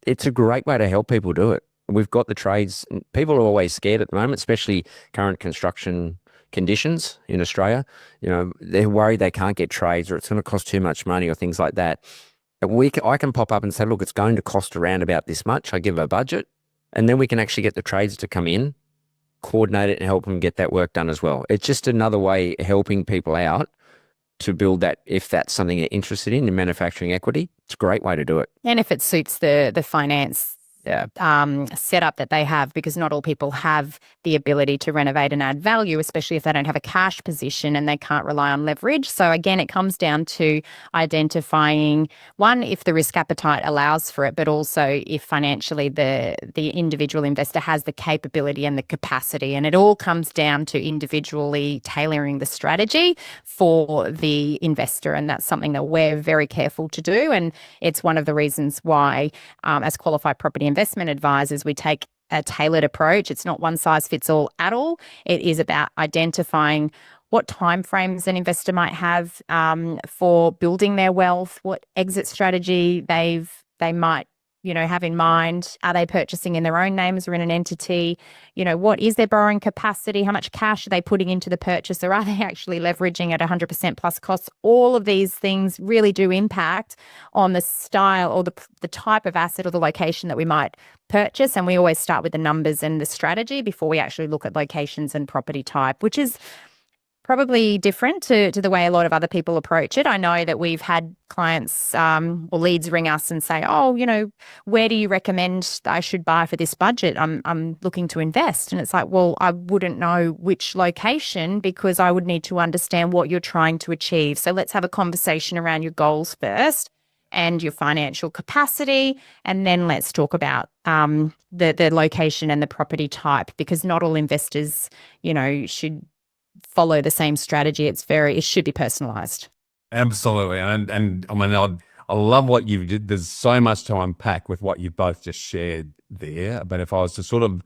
Speaker 4: it's a great way to help people do it. We've got the trades. People are always scared at the moment, especially current construction conditions in Australia. You know, they're worried they can't get trades or it's going to cost too much money or things like that. I can pop up and say, look, it's going to cost around about this much. I give a budget, and then we can actually get the trades to come in, coordinate it, and help them get that work done as well. It's just another way of helping people out to build that, if that's something they're interested in manufacturing equity. It's a great way to do it.
Speaker 1: And if it suits the finance setup that they have, because not all people have the ability to renovate and add value, especially if they don't have a cash position and they can't rely on leverage. So again, it comes down to identifying, one, if the risk appetite allows for it, but also if financially the individual investor has the capability and the capacity. And it all comes down to individually tailoring the strategy for the investor. And that's something that we're very careful to do. And it's one of the reasons why, as qualified property investment advisors, we take a tailored approach. It's not one size fits all at all. It is about identifying what timeframes an investor might have for building their wealth, what exit strategy they might have in mind. Are they purchasing in their own names or in an entity? What is their borrowing capacity? How much cash are they putting into the purchase, or are they actually leveraging at 100% plus costs? All of these things really do impact on the style or the type of asset or the location that we might purchase. And we always start with the numbers and the strategy before we actually look at locations and property type, which is probably different to the way a lot of other people approach it. I know that we've had clients or leads ring us and say, oh, where do you recommend I should buy for this budget? I'm looking to invest. And it's like, well, I wouldn't know which location because I would need to understand what you're trying to achieve. So let's have a conversation around your goals first and your financial capacity. And then let's talk about the location and the property type, because not all investors, should follow the same strategy. It should be personalized.
Speaker 5: Absolutely. And I mean, I love what you've did. There's so much to unpack with what you've both just shared there. But if I was to sort of,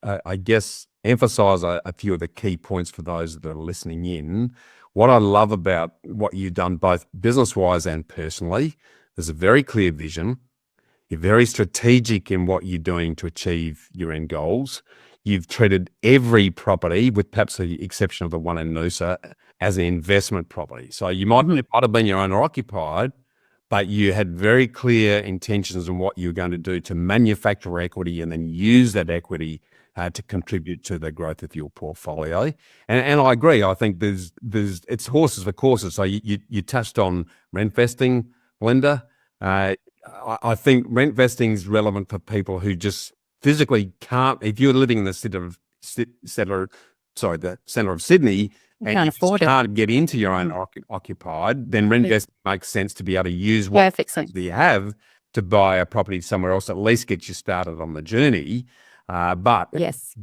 Speaker 5: I guess, emphasize a few of the key points for those that are listening in, what I love about what you've done both business-wise and personally, there's a very clear vision. You're very strategic in what you're doing to achieve your end goals. You've treated every property, with perhaps the exception of the one in Noosa, as an investment property. So it might have been your owner occupied, but you had very clear intentions on what you were going to do to manufacture equity and then use that equity to contribute to the growth of your portfolio. And I agree. I think it's horses for courses. So you touched on rent vesting, Melinda. I think rent vesting is relevant for people who just physically can't. If you're living in the center of Sydney and you can't get into your own occupied, then rent vesting makes sense to be able to use what you have to buy a property somewhere else, at least get you started on the journey. But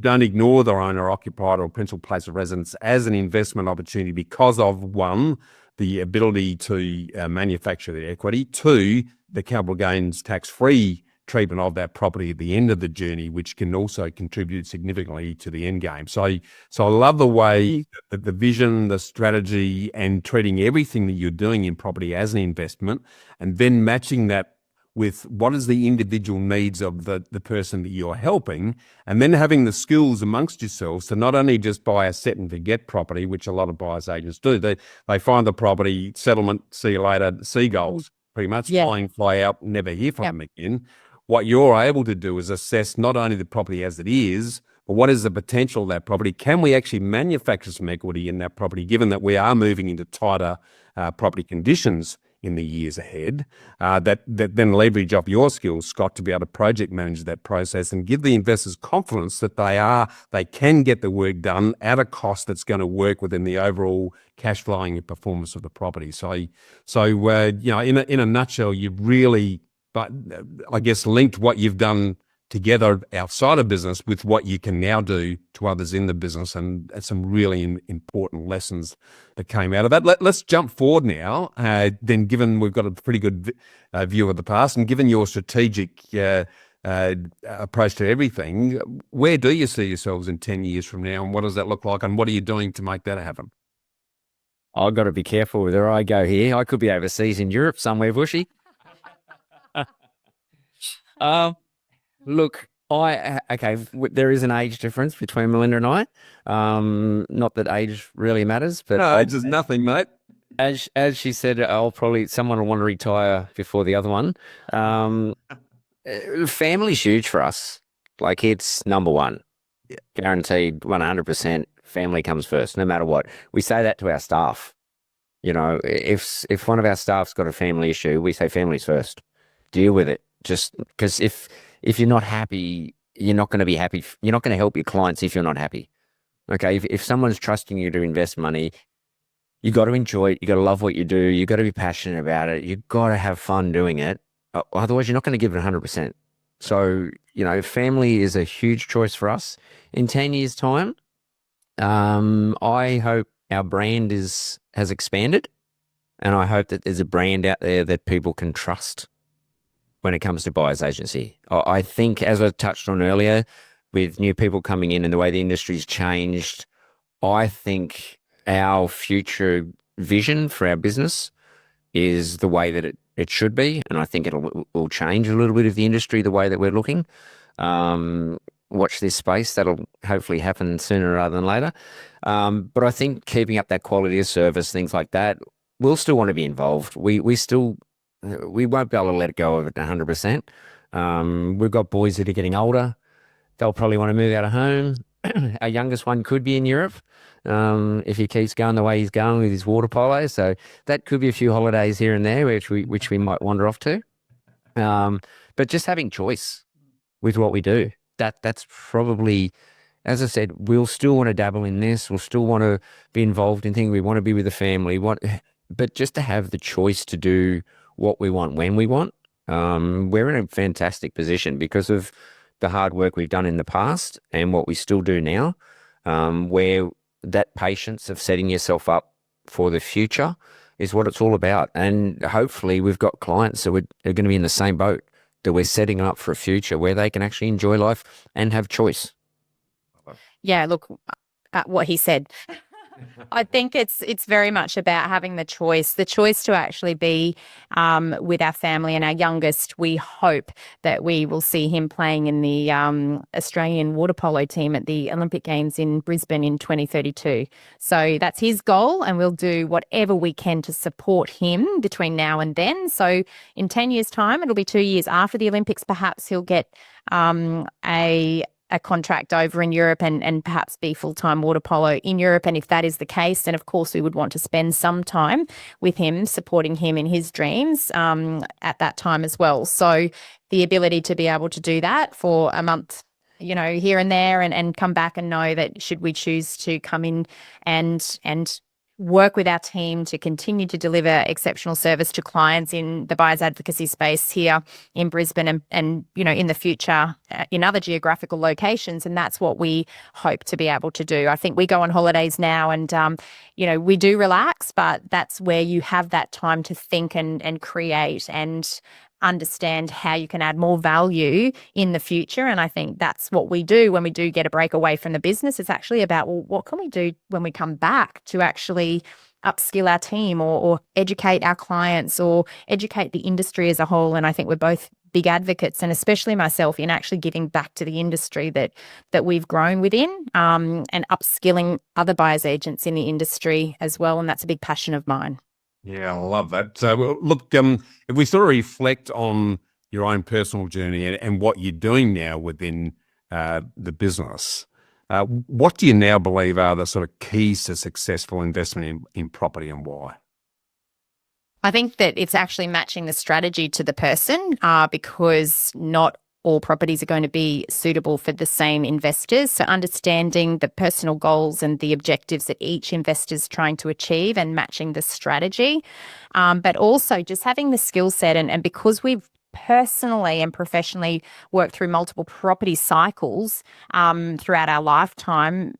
Speaker 5: don't ignore the owner occupied or principal place of residence as an investment opportunity because of, one, the ability to manufacture the equity, two, the capital gains tax-free treatment of that property at the end of the journey, which can also contribute significantly to the end game. So I love the way that the vision, the strategy, and treating everything that you're doing in property as an investment, and then matching that with what is the individual needs of the person that you're helping, and then having the skills amongst yourselves to not only just buy a set and forget property, which a lot of buyers agents do. They find the property, settlement, see you later, seagulls, pretty much, fly out, never hear from them again. What you're able to do is assess not only the property as it is, but what is the potential of that property? Can we actually manufacture some equity in that property, given that we are moving into tighter property conditions in the years ahead, that then leverage off your skills, Scott, to be able to project manage that process and give the investors confidence that they can get the work done at a cost that's going to work within the overall cash flowing and performance of the property. So in a nutshell, you've really but I guess linked what you've done together outside of business with what you can now do to others in the business, and some really important lessons that came out of that. Let's jump forward now. Then, given we've got a pretty good view of the past, and given your strategic approach to everything, where do you see yourselves in 10 years from now, and what does that look like, and what are you doing to make that happen?
Speaker 4: I've got to be careful where I go here. I could be overseas in Europe somewhere, Bushy. Look, there is an age difference between Melinda and I. Not that age really matters, but
Speaker 5: no, age is nothing, mate.
Speaker 4: As she said, someone will want to retire before the other one. Family's huge for us. Like, it's number one. Yeah. Guaranteed 100%. Family comes first, no matter what. We say that to our staff. You know, if one of our staff's got a family issue, we say family's first. Deal with it. Just because if you're not happy, you're not going to be happy. You're not going to help your clients if you're not happy. Okay, if someone's trusting you to invest money, you got to enjoy it. You got to love what you do. You got to be passionate about it. You got to have fun doing it. Otherwise, you're not going to give it 100%. So, you know, family is a huge choice for us. In 10 years' time, I hope our brand has expanded, and I hope that there's a brand out there that people can trust when it comes to buyer's agency. I think, as I touched on earlier, with new people coming in and the way the industry's changed, I think our future vision for our business is the way that it should be. And I think will change a little bit of the industry, the way that we're looking. Watch this space. That'll hopefully happen sooner rather than later. But I think keeping up that quality of service, things like that, we'll still want to be involved. We won't be able to let go of it 100%. We've got boys that are getting older. They'll probably want to move out of home. Our youngest one could be in Europe if he keeps going the way he's going with his water polo. So that could be a few holidays here and there, which we might wander off to. But just having choice with what we do, that's probably, as I said, we'll still want to dabble in this. We'll still want to be involved in things. We want to be with the family. But just to have the choice to do what we want when we want, we're in a fantastic position because of the hard work we've done in the past and what we still do now, where that patience of setting yourself up for the future is what it's all about. And hopefully we've got clients that are going to be in the same boat, that we're setting them up for a future where they can actually enjoy life and have choice.
Speaker 1: Yeah, look at what he said. I think it's very much about having the choice to actually be with our family. And our youngest, we hope that we will see him playing in the Australian water polo team at the Olympic Games in Brisbane in 2032. So that's his goal, and we'll do whatever we can to support him between now and then. So in 10 years' time, it'll be 2 years after the Olympics, perhaps he'll get a contract over in Europe and perhaps be full-time water polo in Europe. And if that is the case, then of course we would want to spend some time with him, supporting him in his dreams at that time as well. So the ability to be able to do that for a month, you know, here and there, and come back and know that should we choose to come in and work with our team to continue to deliver exceptional service to clients in the buyer's advocacy space here in Brisbane and you know, in the future in other geographical locations. And that's what we hope to be able to do. I think we go on holidays now and, you know, we do relax, but that's where you have that time to think and create and understand how you can add more value in the future. And I think that's what we do when we do get a break away from the business. It's actually about, well, what can we do when we come back to actually upskill our team or educate our clients or educate the industry as a whole. And I think we're both big advocates, and especially myself, in actually giving back to the industry that we've grown within, and upskilling other buyers agents in the industry as well. And that's a big passion of mine.
Speaker 5: Yeah, I love that. So, well, look, if we sort of reflect on your own personal journey and what you're doing now within the business, what do you now believe are the sort of keys to successful investment in property, and why?
Speaker 1: I think that it's actually matching the strategy to the person, because not all properties are going to be suitable for the same investors. So understanding the personal goals and the objectives that each investor is trying to achieve and matching the strategy, but also just having the skill set. And because we've personally and professionally worked through multiple property cycles throughout our lifetime,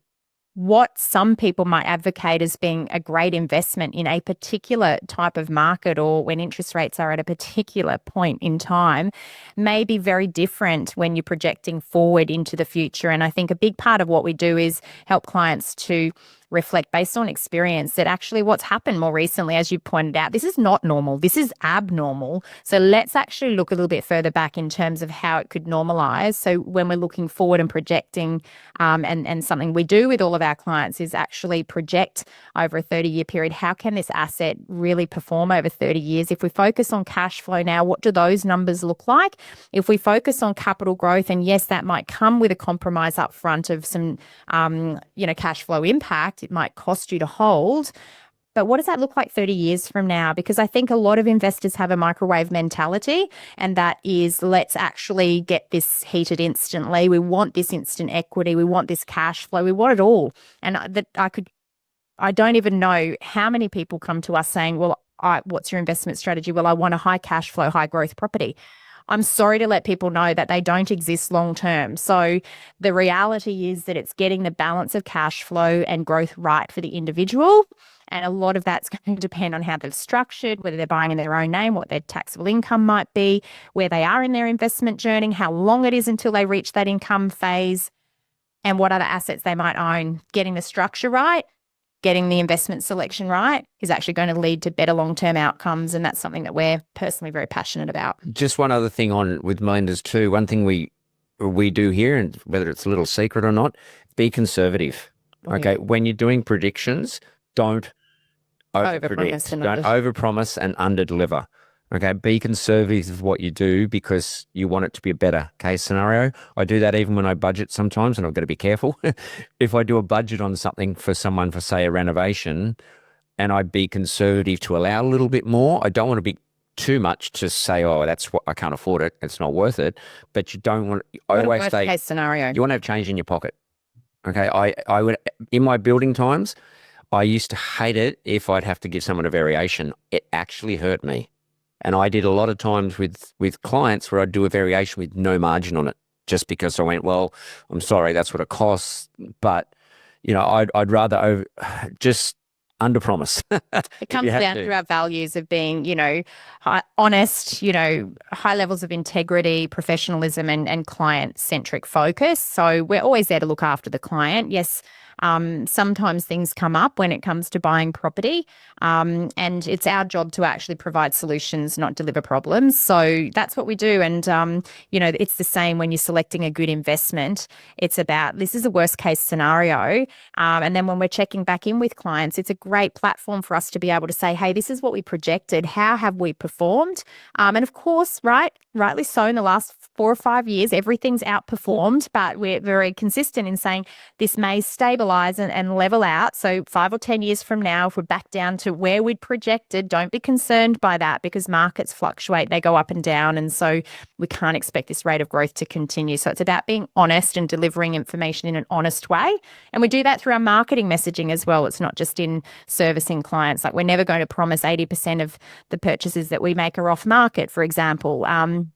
Speaker 1: what some people might advocate as being a great investment in a particular type of market or when interest rates are at a particular point in time may be very different when you're projecting forward into the future. And I think a big part of what we do is help clients to reflect based on experience that actually what's happened more recently, as you pointed out, this is not normal. This is abnormal. So let's actually look a little bit further back in terms of how it could normalize. So when we're looking forward and projecting, and something we do with all of our clients is actually project over a 30-year period, how can this asset really perform over 30 years? If we focus on cash flow now, what do those numbers look like? If we focus on capital growth, and yes, that might come with a compromise up front of some, cash flow impact, it might cost you to hold. But what does that look like 30 years from now? Because I think a lot of investors have a microwave mentality, and that is, let's actually get this heated instantly. We want this instant equity. We want this cash flow. We want it all. And I don't even know how many people come to us saying, well, what's your investment strategy? Well, I want a high cash flow, high growth property. I'm sorry to let people know that they don't exist long term. So the reality is that it's getting the balance of cash flow and growth right for the individual. And a lot of that's going to depend on how they've structured, whether they're buying in their own name, what their taxable income might be, where they are in their investment journey, how long it is until they reach that income phase, and what other assets they might own. Getting the structure right, getting the investment selection right is actually going to lead to better long-term outcomes. And that's something that we're personally very passionate about.
Speaker 4: Just one other thing on with Melinda's too. One thing we do here, and whether it's a little secret or not, be conservative. Okay. When you're doing predictions, don't overpredict. Don't overpromise and underdeliver. Okay. Be conservative of what you do because you want it to be a better case scenario. I do that even when I budget sometimes, and I've got to be careful. If I do a budget on something for someone for, say, a renovation, and I be conservative to allow a little bit more, I don't want to be too much to say, oh, that's what I can't afford it. It's not worth it. But you don't want to always say
Speaker 1: case scenario.
Speaker 4: You want to have change in your pocket. Okay. I would, in my building times, I used to hate it if I'd have to give someone a variation. It actually hurt me. And I did a lot of times with clients where I'd do a variation with no margin on it, just because I went, well, I'm sorry, that's what it costs. But, I'd rather just underpromise.
Speaker 1: It comes down to our values of being, honest, high levels of integrity, professionalism, and client-centric focus. So we're always there to look after the client. Yes, sometimes things come up when it comes to buying property, and it's our job to actually provide solutions, not deliver problems. So that's what we do. And, it's the same when you're selecting a good investment. It's about, this is a worst case scenario. And then when we're checking back in with clients, it's a great platform for us to be able to say, hey, this is what we projected. How have we performed? And of course, rightly so, in the last 4 or 5 years, everything's outperformed, but we're very consistent in saying this may stabilize and level out. So 5 or 10 years from now, if we're back down to where we'd projected, don't be concerned by that, because markets fluctuate, they go up and down. And so we can't expect this rate of growth to continue. So it's about being honest and delivering information in an honest way. And we do that through our marketing messaging as well. It's not just in servicing clients. Like, we're never going to promise 80% of the purchases that we make are off market, for example.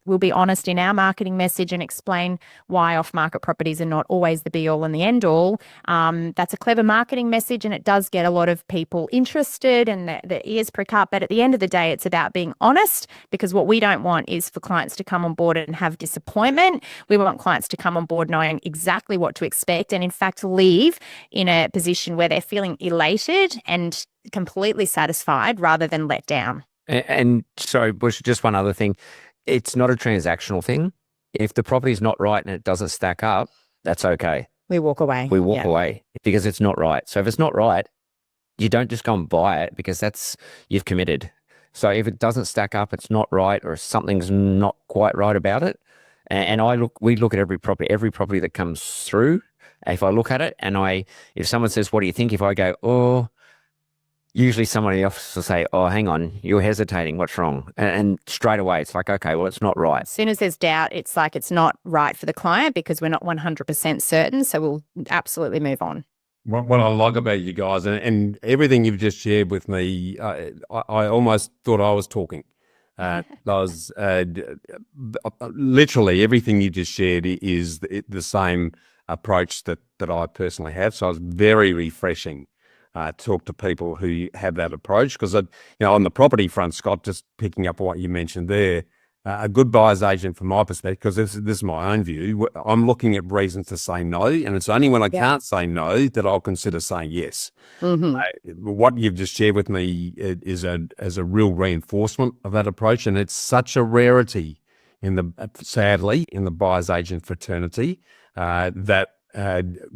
Speaker 1: We'll be honest in our marketing message and explain why off-market properties are not always the be-all and the end-all. That's a clever marketing message, and it does get a lot of people interested and their ears prick up. But at the end of the day, it's about being honest, because what we don't want is for clients to come on board and have disappointment. We want clients to come on board knowing exactly what to expect, and in fact leave in a position where they're feeling elated and completely satisfied rather than let down.
Speaker 4: And sorry, Bush, just one other thing. It's not a transactional thing. If the property's not right and it doesn't stack up, that's okay.
Speaker 1: We walk away.
Speaker 4: We walk away because it's not right. So if it's not right, you don't just go and buy it, because you've committed. So if it doesn't stack up, it's not right, or something's not quite right about it. And we look at every property that comes through. If I look at it and if someone says, what do you think? If I go, oh, usually someone in the office will say, oh, hang on, you're hesitating, what's wrong? And straight away it's like, okay, well, it's not right.
Speaker 1: As soon as there's doubt, it's like it's not right for the client because we're not 100% certain. So we'll absolutely move on.
Speaker 5: What I like about you guys and everything you've just shared with me, I almost thought I was talking. Literally everything you just shared is the same approach that I personally have. So it's very refreshing to talk to people who have that approach, because on the property front, Scott, just picking up on what you mentioned there, a good buyer's agent from my perspective, because this is my own view, I'm looking at reasons to say no, and it's only when I can't say no that I'll consider saying yes. What you've just shared with me is a real reinforcement of that approach, and it's such a rarity sadly in the buyer's agent fraternity that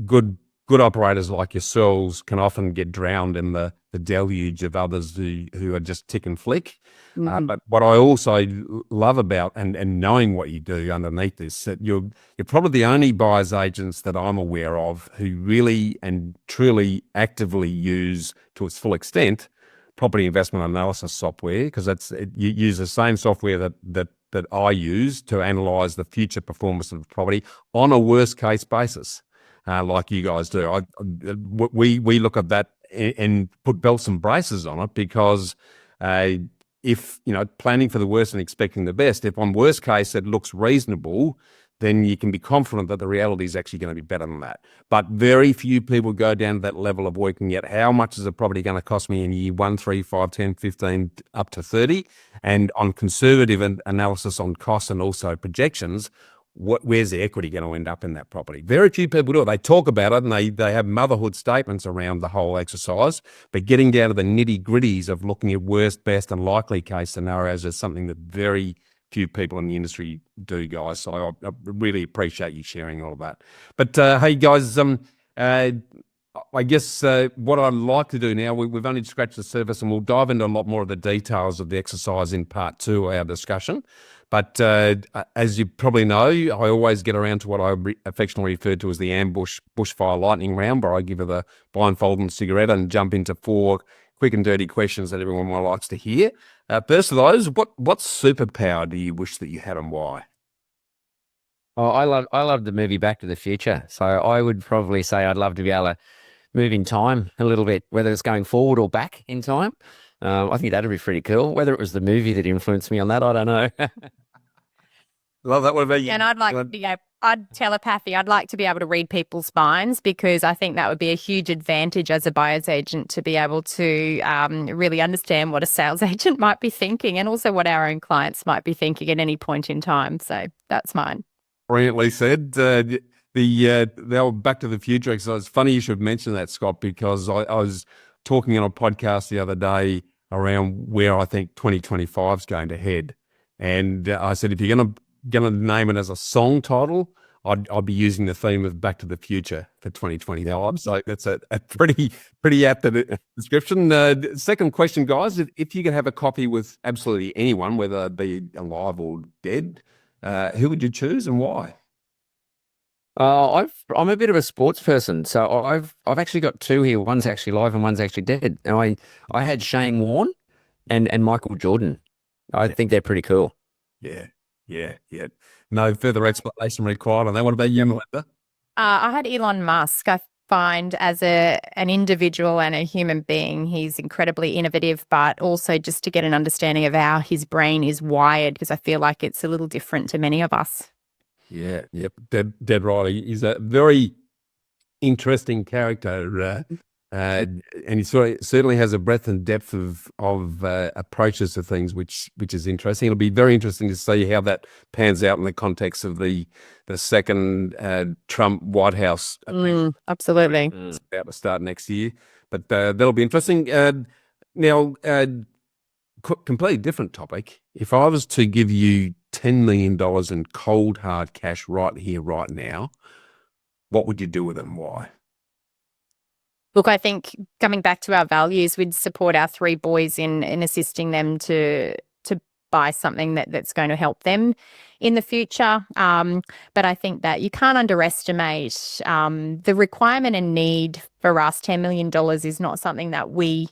Speaker 5: good operators like yourselves can often get drowned in the deluge of others who are just tick and flick. But what I also love about and knowing what you do underneath this, that you're probably the only buyer's agents that I'm aware of who really and truly actively use to its full extent property investment analysis software, because you use the same software that I use to analyze the future performance of the property on a worst case basis. Like you guys do. We look at that and put belts and braces on it, because if, planning for the worst and expecting the best, if on worst case it looks reasonable, then you can be confident that the reality is actually going to be better than that. But very few people go down to that level of working out how much is a property going to cost me in year 1, 3, 5, 10, 15, up to 30. And on conservative analysis on costs and also projections, where's the equity going to end up in that property? Very few people do it. They talk about it and they have motherhood statements around the whole exercise, but getting down to the nitty gritties of looking at worst, best and likely case scenarios is something that very few people in the industry do, guys. So I really appreciate you sharing all of that. But hey guys, I guess what I'd like to do now, we've only scratched the surface, and we'll dive into a lot more of the details of the exercise in part 2 of our discussion. But as you probably know, I always get around to what I affectionately refer to as the ambush bushfire lightning round, where I give her the blindfold and cigarette and jump into 4 quick and dirty questions that everyone likes to hear. First of those, what superpower do you wish that you had, and why?
Speaker 4: Oh, I love the movie Back to the Future. So I would probably say I'd love to be able to move in time a little bit, whether it's going forward or back in time. I think that'd be pretty cool. Whether it was the movie that influenced me on that, I don't know.
Speaker 5: Love that. What about you?
Speaker 1: And I'd like to be telepathy. I'd like to be able to read people's minds, because I think that would be a huge advantage as a buyer's agent, to be able to really understand what a sales agent might be thinking, and also what our own clients might be thinking at any point in time. So that's mine.
Speaker 5: Brilliantly said. The old Back to the Future exercise. It's funny you should mention that, Scott, because I was talking on a podcast the other day around where I think 2025 is going to head. And I said, if you're going to name it as a song title, I'd be using the theme of Back to the Future for 2025. So that's a pretty apt description. Second question, guys, if you could have a coffee with absolutely anyone, whether it be alive or dead, who would you choose and why?
Speaker 4: I'm a bit of a sports person, so I've actually got 2 here. One's actually live and one's actually dead. And I had Shane Warne and Michael Jordan. I think they're pretty cool.
Speaker 5: Yeah. No further explanation required on that. What about you, Melinda?
Speaker 1: I had Elon Musk. I find as an individual and a human being, he's incredibly innovative, but also just to get an understanding of how his brain is wired, because I feel like it's a little different to many of us.
Speaker 5: Yeah, yep, dead right. He's a very interesting character, and he certainly has a breadth and depth of approaches to things, which is interesting. It'll be very interesting to see how that pans out in the context of the second Trump White House.
Speaker 1: Absolutely,
Speaker 5: it's about to start next year, but that'll be interesting. Now, completely different topic. If I was to give you $10 million in cold hard cash right here, right now, what would you do with it and why?
Speaker 1: Look, I think coming back to our values, we'd support our 3 boys in assisting them to buy something that's going to help them in the future. But I think that you can't underestimate the requirement and need for us. $10 million is not something that we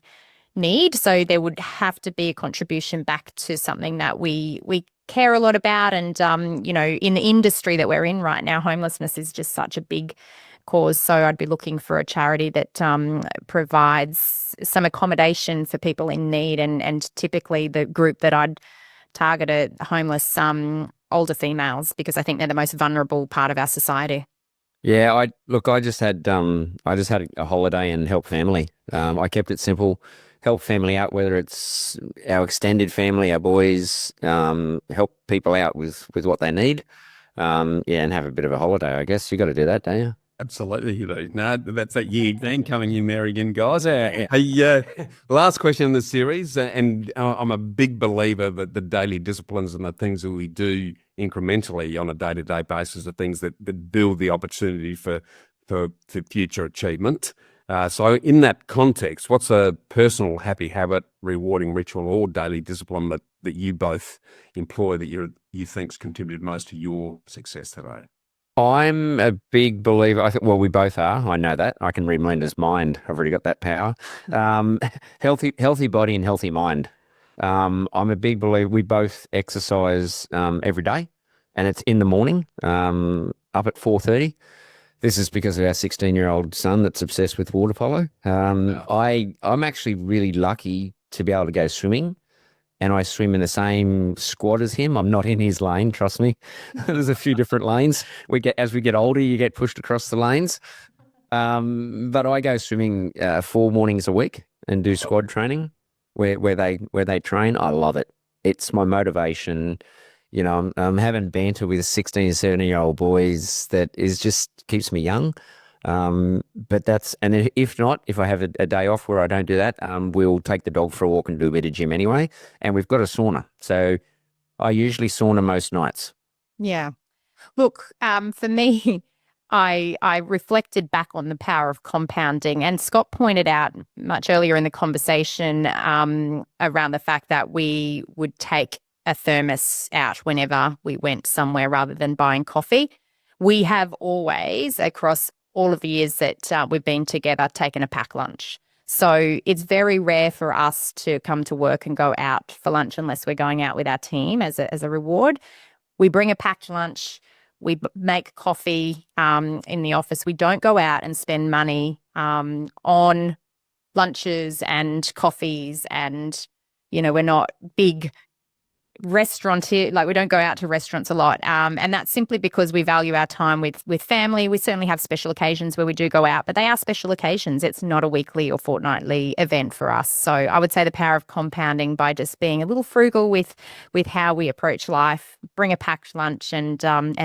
Speaker 1: need. So there would have to be a contribution back to something that we care a lot about. And, in the industry that we're in right now, homelessness is just such a big cause. So I'd be looking for a charity that provides some accommodation for people in need. And typically the group that I'd targeted homeless older females, because I think they're the most vulnerable part of our society.
Speaker 4: Yeah, I just had a holiday and help family. I kept it simple, help family out, whether it's our extended family, our boys, help people out with what they need. Yeah, and have a bit of a holiday. I guess you got to do that, don't you?
Speaker 5: Absolutely, you do. No, that's that year thing coming in there again, guys. Hey, last question in the series, and I'm a big believer that the daily disciplines and the things that we do incrementally on a day-to-day basis are things that build the opportunity for future achievement. So in that context, what's a personal happy habit, rewarding ritual, or daily discipline that you both employ that you think's contributed most to your success today?
Speaker 4: I'm a big believer. I think, well, we both are. I know that. I can read Melinda's mind. I've already got that power. Healthy body and healthy mind. I'm a big believer. We both exercise every day, and it's in the morning, up at 4:30. This is because of our 16-year-old son that's obsessed with water polo. I'm actually really lucky to be able to go swimming, and I swim in the same squad as him. I'm not in his lane, trust me. There's a few different lanes. As we get older, you get pushed across the lanes. But I go swimming 4 mornings a week and do squad training where they train. I love it. It's my motivation. You know, I'm having banter with 16, 17-year-old boys that is just keeps me young. But if I have a day off where I don't do that, we'll take the dog for a walk and do a bit of gym anyway. And we've got a sauna. So I usually sauna most nights.
Speaker 1: Yeah. Look, for me, I reflected back on the power of compounding, and Scott pointed out much earlier in the conversation around the fact that we would take a thermos out whenever we went somewhere rather than buying coffee. We have always, across all of the years that we've been together, taken a packed lunch. So it's very rare for us to come to work and go out for lunch unless we're going out with our team as a reward. We bring a packed lunch. We make coffee in the office. We don't go out and spend money on lunches and coffees, and, you know, we're not big restaurateur, like we don't go out to restaurants a lot, and that's simply because we value our time with family. We certainly have special occasions where we do go out, but they are special occasions. It's not a weekly or fortnightly event for us. So I would say the power of compounding by just being a little frugal with how we approach life, bring a packed lunch and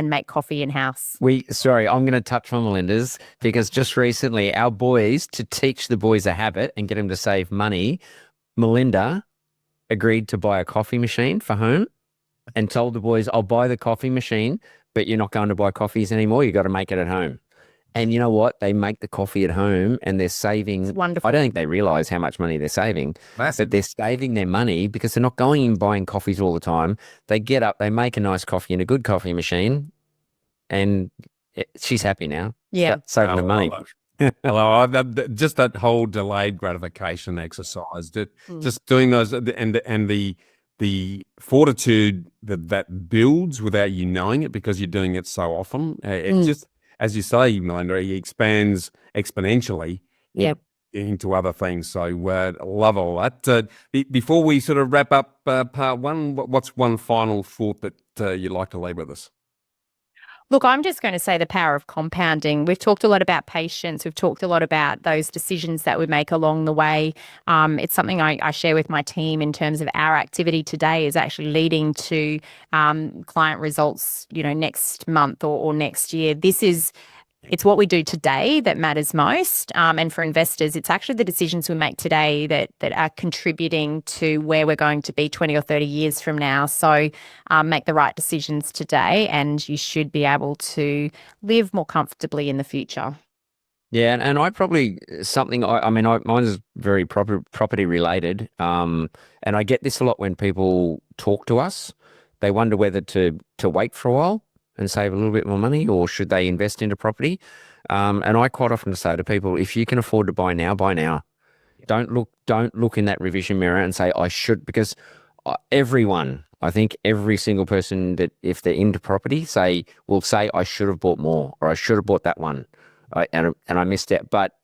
Speaker 1: make coffee in-house.
Speaker 4: I'm going to touch on Melinda's, because just recently our boys, to teach the boys a habit and get them to save money, Melinda agreed to buy a coffee machine for home and told the boys, I'll buy the coffee machine, but you're not going to buy coffees anymore. You got to make it at home. And you know what? They make the coffee at home and they're saving.
Speaker 1: It's wonderful.
Speaker 4: I don't think they realize how much money they're saving.
Speaker 5: Massive.
Speaker 4: But they're saving their money because they're not going and buying coffees all the time. They get up, they make a nice coffee in a good coffee machine, and she's happy now.
Speaker 1: Yeah.
Speaker 4: Saving the money.
Speaker 5: Hello, just that whole delayed gratification exercise, just doing those, and the fortitude that builds without you knowing it, because you're doing it so often. It just, as you say, Melinda, it expands exponentially into other things. So love all that. Before we sort of wrap up part one, what's one final thought that you'd like to leave with us?
Speaker 1: Look, I'm just going to say the power of compounding. We've talked a lot about patience. We've talked a lot about those decisions that we make along the way. It's something I share with my team in terms of our activity today is actually leading to client results, you know, next month or next year. It's what we do today that matters most. And for investors, it's actually the decisions we make today that are contributing to where we're going to be 20 or 30 years from now. So make the right decisions today, and you should be able to live more comfortably in the future.
Speaker 4: Yeah, and I probably mine is very property related. And I get this a lot when people talk to us. They wonder whether to wait for a while and save a little bit more money, or should they invest into property? And I quite often say to people, if you can afford to buy now, buy now. Don't look in that revision mirror and say, I should, because I think every single person that, if they're into property, will say, I should have bought more, or I should have bought that one, and I missed out. But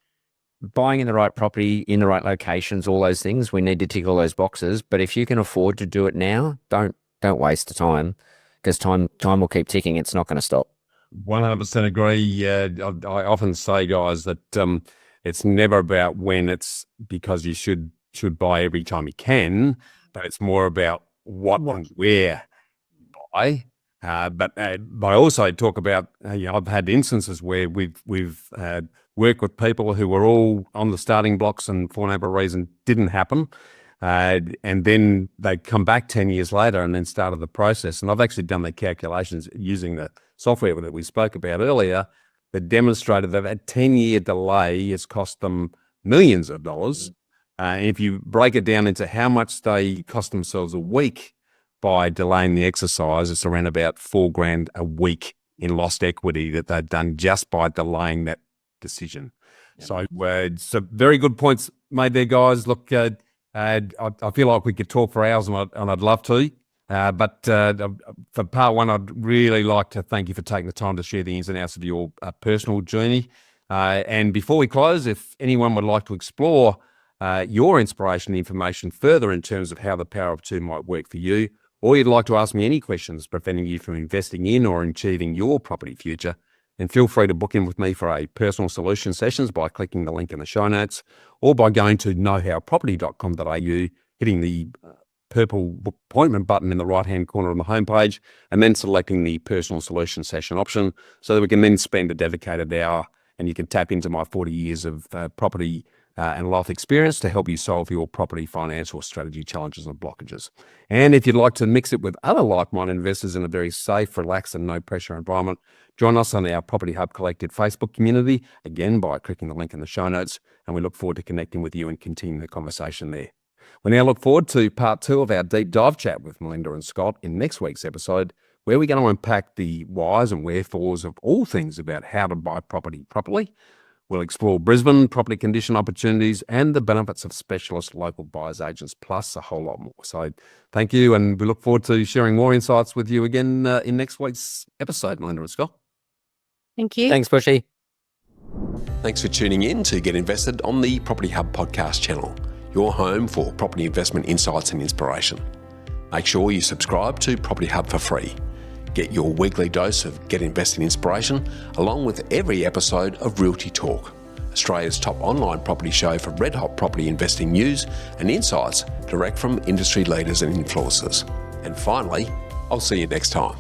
Speaker 4: buying in the right property, in the right locations, all those things, we need to tick all those boxes. But if you can afford to do it now, don't Don't waste the time, because time will keep ticking. It's not going to stop.
Speaker 5: 100% agree. I often say, guys, that it's never about when, it's because you should buy every time you can, but it's more about what and where you buy. But I also talk about, I've had instances where we've worked with people who were all on the starting blocks and for whatever reason didn't happen. And then they come back 10 years later and then started the process. And I've actually done the calculations using the software that we spoke about earlier that demonstrated that a 10-year delay has cost them millions of dollars. And if you break it down into how much they cost themselves a week by delaying the exercise, it's around about $4,000 a week in lost equity that they've done just by delaying that decision. So some very good points made there, guys. Look, I feel like we could talk for hours, and I'd love to. But for part one, I'd really like to thank you for taking the time to share the ins and outs of your personal journey. And before we close, if anyone would like to explore your inspiration information further in terms of how the power of two might work for you, or you'd like to ask me any questions preventing you from investing in or achieving your property future, then feel free to book in with me for a personal solution sessions by clicking the link in the show notes, or by going to knowhowproperty.com.au, hitting the purple book appointment button in the right-hand corner of the homepage, and then selecting the personal solution session option so that we can then spend a dedicated hour and you can tap into my 40 years of property and life experience to help you solve your property financial strategy challenges and blockages. And if you'd like to mix it with other like-minded investors in a very safe, relaxed and no-pressure environment, join us on our Property Hub Collective Facebook community, again by clicking the link in the show notes, and we look forward to connecting with you and continuing the conversation there. We now look forward to part 2 of our deep dive chat with Melinda and Scott in next week's episode, where we're going to unpack the whys and wherefores of all things about how to buy property properly. We'll explore Brisbane property condition opportunities and the benefits of specialist local buyers agents, plus a whole lot more. So thank you, and we look forward to sharing more insights with you again in next week's episode, Melinda and Scott.
Speaker 1: Thank you.
Speaker 4: Thanks, Bushy.
Speaker 2: Thanks for tuning in to Get Invested on the Property Hub podcast channel, your home for property investment insights and inspiration. Make sure you subscribe to Property Hub for free. Get your weekly dose of Get Invested inspiration along with every episode of Realty Talk, Australia's top online property show for red-hot property investing news and insights direct from industry leaders and influencers. And finally, I'll see you next time.